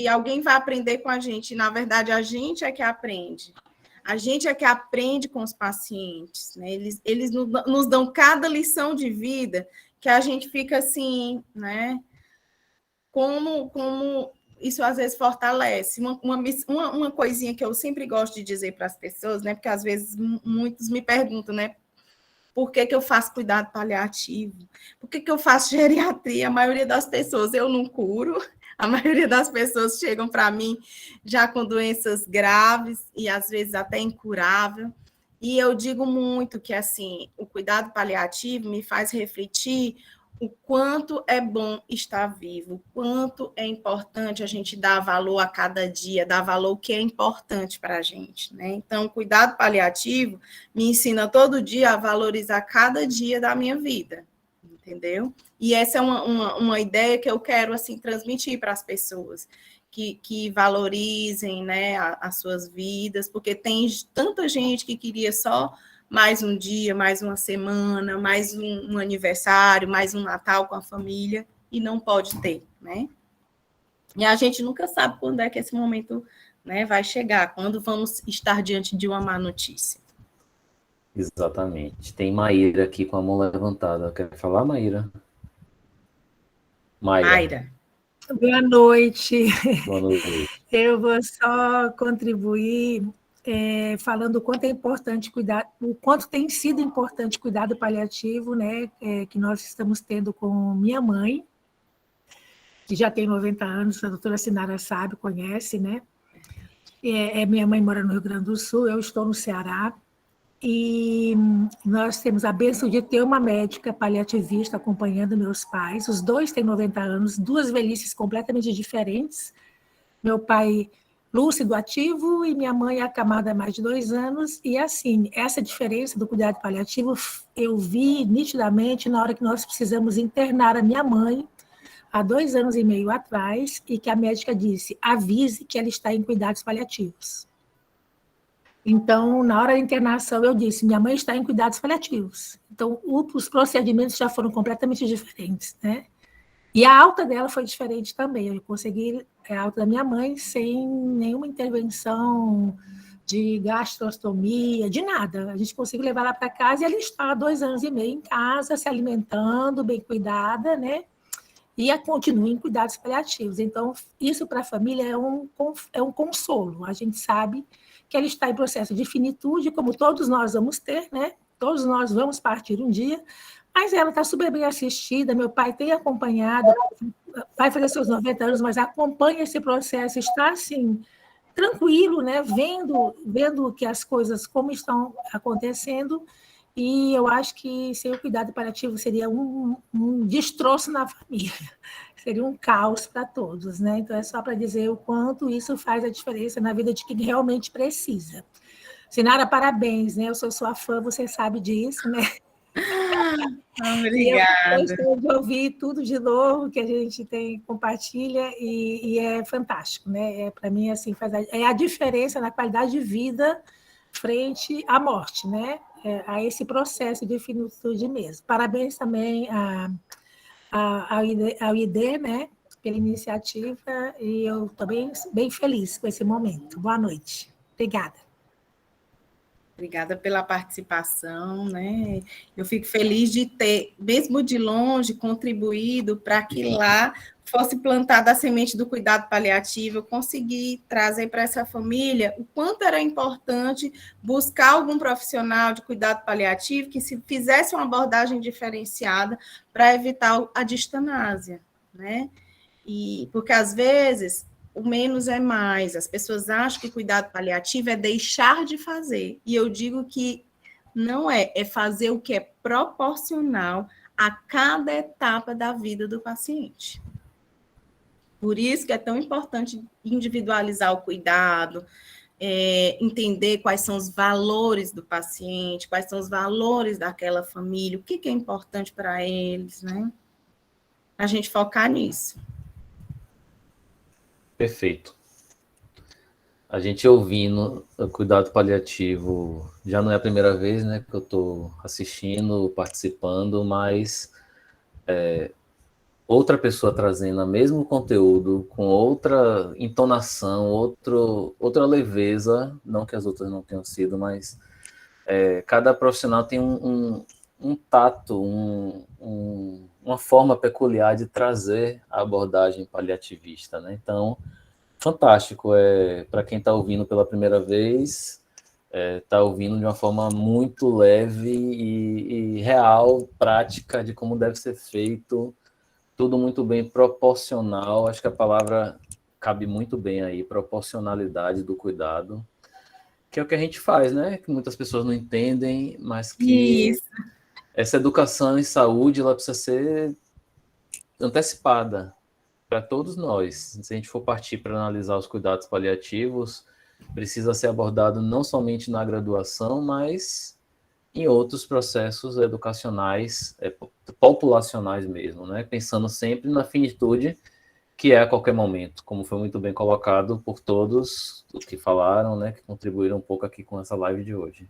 alguém vai aprender com a gente, e, na verdade, a gente é que aprende. A gente é que aprende com os pacientes, né? Eles nos dão cada lição de vida que a gente fica assim, né? Como isso às vezes fortalece. Uma coisinha que eu sempre gosto de dizer para as pessoas, né? Porque às vezes muitos me perguntam, né? Por que eu faço cuidado paliativo? Por que eu faço geriatria? A maioria das pessoas eu não curo. A maioria das pessoas chegam para mim já com doenças graves e às vezes até incurável. E eu digo muito que assim, o cuidado paliativo me faz refletir o quanto é bom estar vivo, o quanto é importante a gente dar valor a cada dia, dar valor ao que é importante para a gente, né? Então, o cuidado paliativo me ensina todo dia a valorizar cada dia da minha vida, entendeu? E essa é uma ideia que eu quero, assim, transmitir para as pessoas, que valorizem, né, as suas vidas, porque tem tanta gente que queria só mais um dia, mais uma semana, mais um aniversário, mais um Natal com a família, e não pode ter, né? E a gente nunca sabe quando é que esse momento, né, vai chegar, quando vamos estar diante de uma má notícia. Exatamente. Tem Maíra aqui com a mão levantada. Quer falar, Maíra? Mayra. Boa noite. Boa noite. Eu vou só contribuir falando o quanto é importante cuidar, o quanto tem sido importante cuidado paliativo, né, que nós estamos tendo com minha mãe, que já tem 90 anos, a doutora Sinara sabe, conhece, né? Minha mãe mora no Rio Grande do Sul, eu estou no Ceará, e nós temos a bênção de ter uma médica paliativista acompanhando meus pais. Os dois têm 90 anos, duas velhices completamente diferentes. Meu pai lúcido, ativo, e minha mãe acamada há mais de 2 anos. E, assim, essa diferença do cuidado paliativo eu vi nitidamente na hora que nós precisamos internar a minha mãe, há 2 anos e meio atrás, e que a médica disse, avise que ela está em cuidados paliativos. Então, na hora da internação, eu disse, minha mãe está em cuidados paliativos. Então, os procedimentos já foram completamente diferentes, né? E a alta dela foi diferente também. Eu consegui a alta da minha mãe sem nenhuma intervenção de gastrostomia, de nada. A gente conseguiu levar ela para casa e ela está há 2 anos e meio em casa, se alimentando, bem cuidada, né? E continua em cuidados paliativos. Então, isso para a família é um consolo. A gente sabe que ela está em processo de finitude, como todos nós vamos ter, né? Todos nós vamos partir um dia, mas ela está super bem assistida, meu pai tem acompanhado, vai fazer seus 90 anos, mas acompanha esse processo, está, assim, tranquilo, né? Vendo que as coisas como estão acontecendo, e eu acho que sem o cuidado paliativo seria um destroço na família, seria um caos para todos, né? Então, é só para dizer o quanto isso faz a diferença na vida de quem realmente precisa. Sinara, parabéns, né? Eu sou sua fã, você sabe disso, né? Obrigada. Eu estou de ouvir tudo de novo que a gente compartilha e é fantástico, né? Para mim, assim, é a diferença na qualidade de vida frente à morte, né? A esse processo de finitude mesmo. Parabéns também ao ID, né? Pela iniciativa, e eu estou bem feliz com esse momento. Boa noite. Obrigada. Obrigada pela participação, né? Eu fico feliz de ter, mesmo de longe, contribuído para que lá fosse plantada a semente do cuidado paliativo, eu consegui trazer para essa família o quanto era importante buscar algum profissional de cuidado paliativo que se fizesse uma abordagem diferenciada para evitar a distanásia, né? E porque às vezes o menos é mais. As pessoas acham que cuidado paliativo é deixar de fazer. E eu digo que não é fazer o que é proporcional a cada etapa da vida do paciente. Por isso que é tão importante individualizar o cuidado, entender quais são os valores do paciente, quais são os valores daquela família, o que é importante para eles, né? A gente focar nisso. Perfeito. A gente ouvindo o cuidado paliativo, já não é a primeira vez, né, que eu estou assistindo, participando, mas outra pessoa trazendo o mesmo conteúdo, com outra entonação, outra leveza, não que as outras não tenham sido, mas cada profissional tem um tato, uma forma peculiar de trazer a abordagem paliativista, né? Então, fantástico, para quem está ouvindo pela primeira vez, está ouvindo de uma forma muito leve e real, prática de como deve ser feito, tudo muito bem proporcional, acho que a palavra cabe muito bem aí, proporcionalidade do cuidado, que é o que a gente faz, né? Que muitas pessoas não entendem, mas que Isso. essa educação em saúde, ela precisa ser antecipada para todos nós. Se a gente for partir para analisar os cuidados paliativos, precisa ser abordado não somente na graduação, mas em outros processos educacionais, populacionais mesmo, né? Pensando sempre na finitude que é a qualquer momento, como foi muito bem colocado por todos os que falaram, né? Que contribuíram um pouco aqui com essa live de hoje.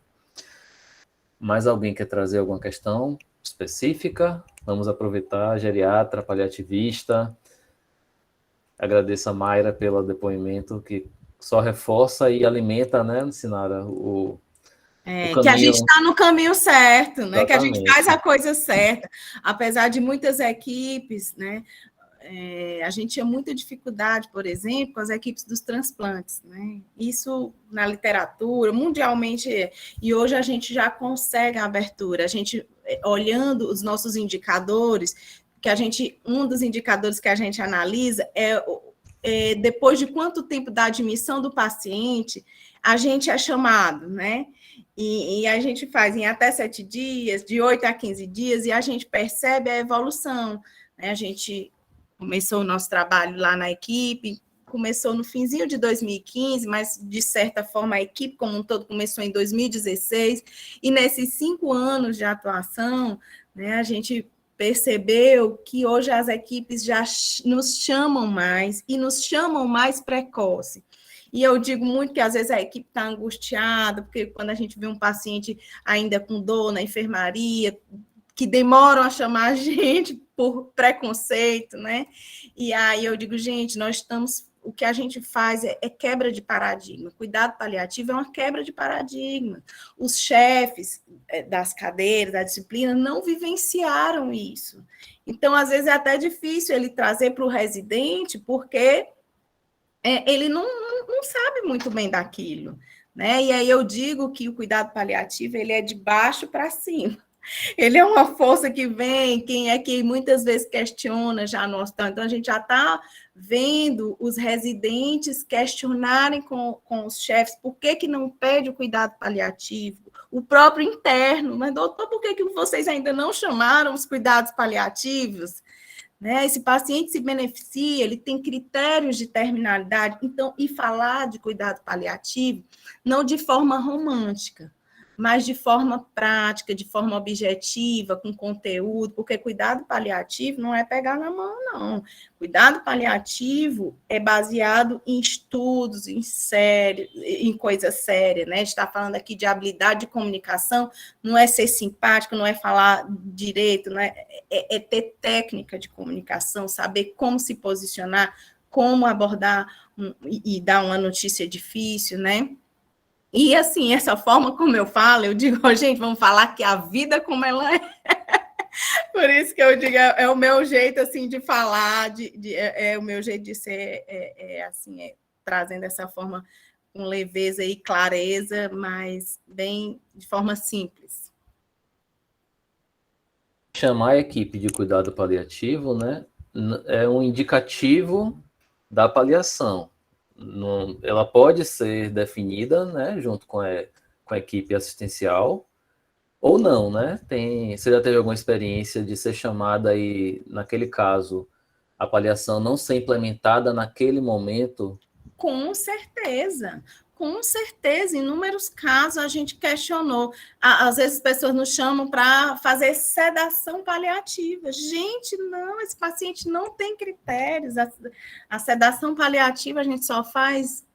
Mais alguém quer trazer alguma questão específica? Vamos aproveitar, geriatra, paliativista. Agradeço a Mayra pelo depoimento, que só reforça e alimenta, né, Sinara, o Que a caminho. gente está no caminho certo, né? Que a gente Exatamente. faz a coisa certa. Apesar de muitas equipes, né? A gente tinha muita dificuldade, por exemplo, com as equipes dos transplantes, né? Isso na literatura, mundialmente, e hoje a gente já consegue a abertura. A gente, olhando os nossos indicadores, um dos indicadores que a gente analisa é depois de quanto tempo da admissão do paciente a gente é chamado, né? E a gente faz em até 7 dias, de 8 a 15 dias, e a gente percebe a evolução, né? A gente começou o nosso trabalho lá na equipe, começou no finzinho de 2015, mas, de certa forma, a equipe como um todo começou em 2016, e nesses 5 anos de atuação, né, a gente percebeu que hoje as equipes já nos chamam mais, e nos chamam mais precoce. E eu digo muito que, às vezes, a equipe está angustiada, porque quando a gente vê um paciente ainda com dor na enfermaria, que demoram a chamar a gente por preconceito, né? E aí eu digo, gente, o que a gente faz é quebra de paradigma. Cuidado paliativo é uma quebra de paradigma. Os chefes das cadeiras, da disciplina, não vivenciaram isso. Então, às vezes, é até difícil ele trazer para o residente, porque ele não sabe muito bem daquilo, né? E aí eu digo que o cuidado paliativo, ele é de baixo para cima. Ele é uma força que vem, quem é que muitas vezes questiona já no hospital. Então, a gente já está vendo os residentes questionarem com os chefes por que não pede o cuidado paliativo, o próprio interno, mas, doutor, por que vocês ainda não chamaram os cuidados paliativos? Né? Esse paciente se beneficia, ele tem critérios de terminalidade, então, e falar de cuidado paliativo, não de forma romântica, mas de forma prática, de forma objetiva, com conteúdo, porque cuidado paliativo não é pegar na mão, não. Cuidado paliativo é baseado em estudos, em coisa séria, né? A gente está falando aqui de habilidade de comunicação, não é ser simpático, não é falar direito, não é ter técnica de comunicação, saber como se posicionar, como abordar e dar uma notícia difícil, né? E, assim, essa forma como eu falo, eu digo, gente, vamos falar que a vida como ela é. Por isso que eu digo, é o meu jeito, assim, de falar, é o meu jeito de ser, assim, trazendo essa forma com leveza e clareza, mas bem de forma simples. Chamar a equipe de cuidado paliativo, né, é um indicativo da paliação. Ela pode ser definida, né, junto com a equipe assistencial, ou não, né? Você já teve alguma experiência de ser chamada e, naquele caso, a paliação não ser implementada naquele momento? Com certeza, com certeza, em inúmeros casos a gente questionou. Às vezes as pessoas nos chamam para fazer sedação paliativa. Gente, não, esse paciente não tem critérios. A sedação paliativa a gente só faz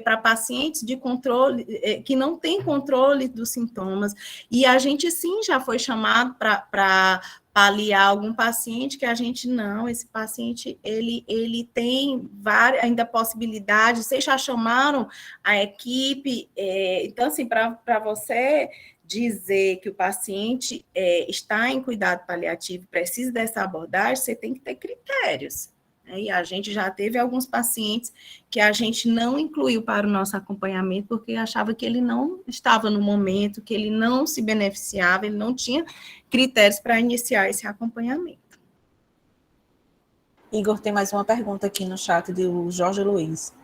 para pacientes de controle, que não tem controle dos sintomas. E a gente, sim, já foi chamado para paliar algum paciente que a gente não, esse paciente, ele tem várias ainda possibilidades, vocês já chamaram a equipe, então, assim, para você dizer que o paciente está em cuidado paliativo, precisa dessa abordagem, você tem que ter critérios. E a gente já teve alguns pacientes que a gente não incluiu para o nosso acompanhamento, porque achava que ele não estava no momento, que ele não se beneficiava, ele não tinha critérios para iniciar esse acompanhamento. Igor, tem mais uma pergunta aqui no chat do Jorge Luiz.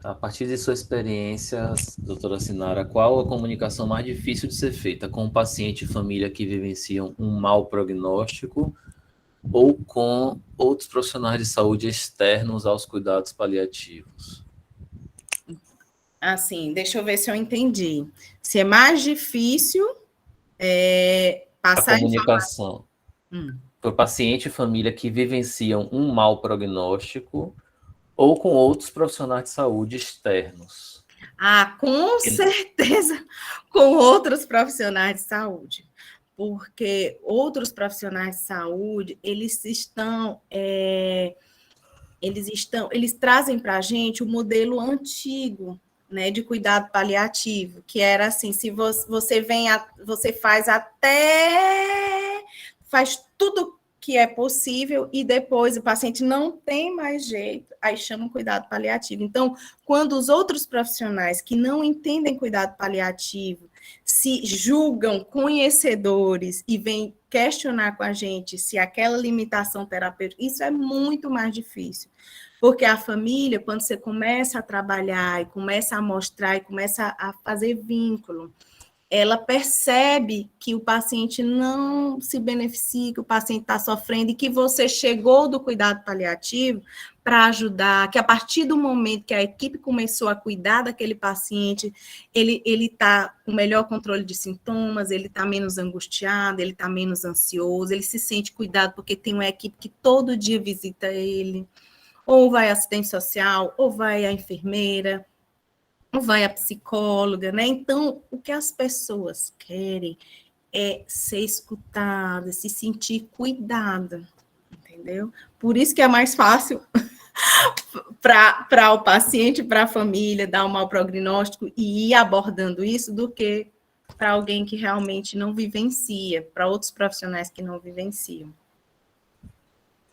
A partir de sua experiência, doutora Sinara, qual a comunicação mais difícil de ser feita com o paciente e família que vivenciam um mau prognóstico ou com outros profissionais de saúde externos aos cuidados paliativos? Assim, deixa eu ver se eu entendi. Se é mais difícil passar a comunicação para o paciente e família que vivenciam um mau prognóstico ou com outros profissionais de saúde externos. Com certeza, com outros profissionais de saúde. Porque outros profissionais de saúde, eles trazem para a gente o modelo antigo, né, de cuidado paliativo, que era assim, se você faz tudo que é possível e depois o paciente não tem mais jeito, aí chama cuidado paliativo. Então, quando os outros profissionais que não entendem cuidado paliativo se julgam conhecedores e vêm questionar com a gente se aquela limitação terapêutica, isso é muito mais difícil. Porque a família, quando você começa a trabalhar e começa a mostrar e começa a fazer vínculo, ela percebe que o paciente não se beneficia, que o paciente está sofrendo e que você chegou do cuidado paliativo para ajudar, que a partir do momento que a equipe começou a cuidar daquele paciente, ele está com melhor controle de sintomas, ele está menos angustiado, ele está menos ansioso, ele se sente cuidado porque tem uma equipe que todo dia visita ele, ou vai a assistente social, ou vai a enfermeira, ou vai a psicóloga, né? Então, o que as pessoas querem é ser escutada, se sentir cuidada, entendeu? Por isso que é mais fácil para o paciente, para a família, dar um mau prognóstico e ir abordando isso do que para alguém que realmente não vivencia, para outros profissionais que não vivenciam.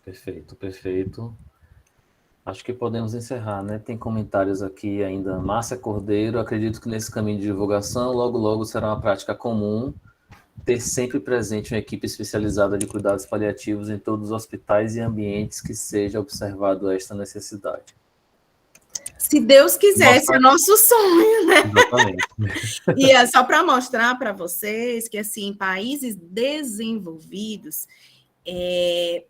Perfeito, perfeito. Acho que podemos encerrar, né? Tem comentários aqui ainda. Márcia Cordeiro, acredito que nesse caminho de divulgação, logo, logo será uma prática comum ter sempre presente uma equipe especializada de cuidados paliativos em todos os hospitais e ambientes que seja observado esta necessidade. Se Deus quiser, esse é nosso sonho, né? Exatamente. E é só para mostrar para vocês que, assim, em países desenvolvidos,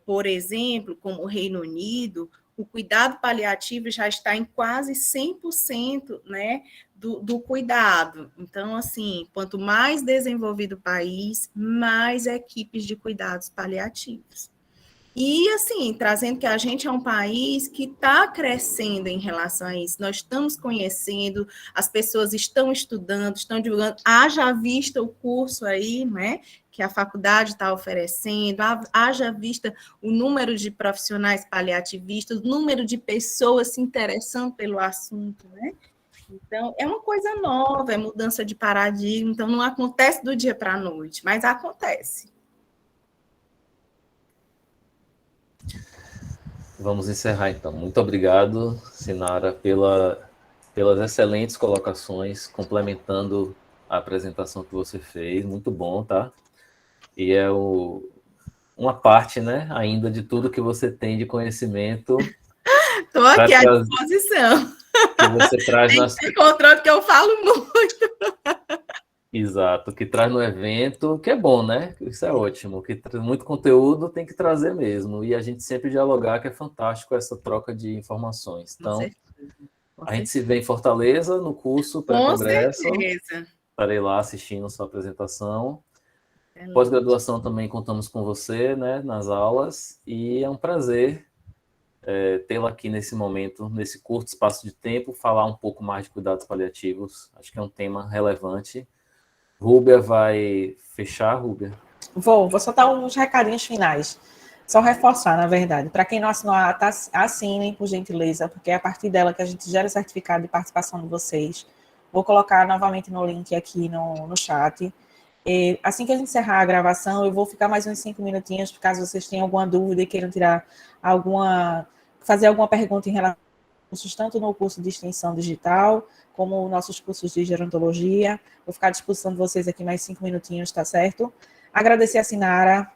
por exemplo, como o Reino Unido, o cuidado paliativo já está em quase 100%, né, do cuidado. Então, assim, quanto mais desenvolvido o país, mais equipes de cuidados paliativos. E, assim, trazendo que a gente é um país que está crescendo em relação a isso. Nós estamos conhecendo, as pessoas estão estudando, estão divulgando. Haja vista o curso aí, né, que a faculdade está oferecendo, haja vista o número de profissionais paliativistas, o número de pessoas se interessando pelo assunto, né? Então, é uma coisa nova, é mudança de paradigma, então não acontece do dia para a noite, mas acontece. Vamos encerrar, então. Muito obrigado, Sinara, pelas excelentes colocações, complementando a apresentação que você fez. Muito bom, tá? E é uma parte, né, ainda de tudo que você tem de conhecimento. Estou aqui à disposição. Que você traz tem que ter controle, porque eu falo muito. Exato, que traz no evento, que é bom, né? Isso é ótimo, que traz muito conteúdo, tem que trazer mesmo. E a gente sempre dialogar, que é fantástico essa troca de informações. Então, A gente se vê em Fortaleza, no curso Com pré-congresso. certeza. Estarei lá assistindo sua apresentação. Pós-graduação também contamos com você, né, nas aulas. E é um prazer tê-la aqui nesse momento, nesse curto espaço de tempo, falar um pouco mais de cuidados paliativos. Acho que é um tema relevante. Rúbia vai fechar, Rúbia? Vou só dar uns recadinhos finais. Só reforçar, na verdade. Para quem não assinou a ata, assinem, por gentileza, porque é a partir dela que a gente gera o certificado de participação de vocês. Vou colocar novamente no link aqui no chat. E assim que a gente encerrar a gravação, eu vou ficar mais uns 5 minutinhos, caso vocês tenham alguma dúvida e queiram fazer alguma pergunta em relação aos cursos, tanto no curso de extensão digital, como nossos cursos de gerontologia. Vou ficar à disposição de vocês aqui mais 5 minutinhos, tá certo? Agradecer a Sinara.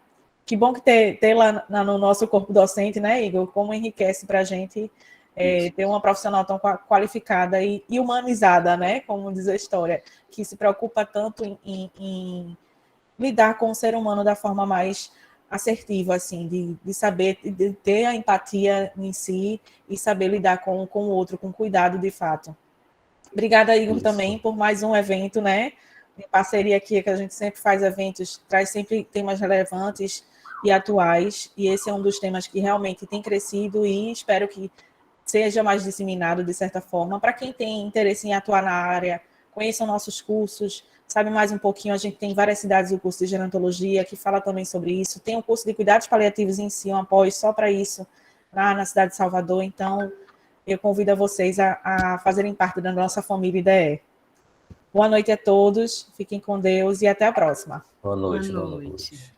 Que bom que tê-la no nosso corpo docente, né, Igor? Como enriquece para a gente ter uma profissional tão qualificada e humanizada, né? Como diz a história, que se preocupa tanto em lidar com o ser humano da forma mais assertiva, assim, de saber, de ter a empatia em si e saber lidar com o outro, com cuidado de fato. Obrigada, Igor, também por mais um evento, né? Em parceria aqui, que a gente sempre faz eventos, traz sempre temas relevantes e atuais, e esse é um dos temas que realmente tem crescido e espero que seja mais disseminado de certa forma. Para quem tem interesse em atuar na área, conheçam nossos cursos, sabe mais um pouquinho, a gente tem várias cidades do curso de gerontologia que fala também sobre isso, tem um curso de cuidados paliativos em si, um apoio só para isso, lá na cidade de Salvador, então eu convido a vocês a fazerem parte da nossa família IDE. Boa noite a todos, fiquem com Deus e até a próxima. Boa noite. Boa noite.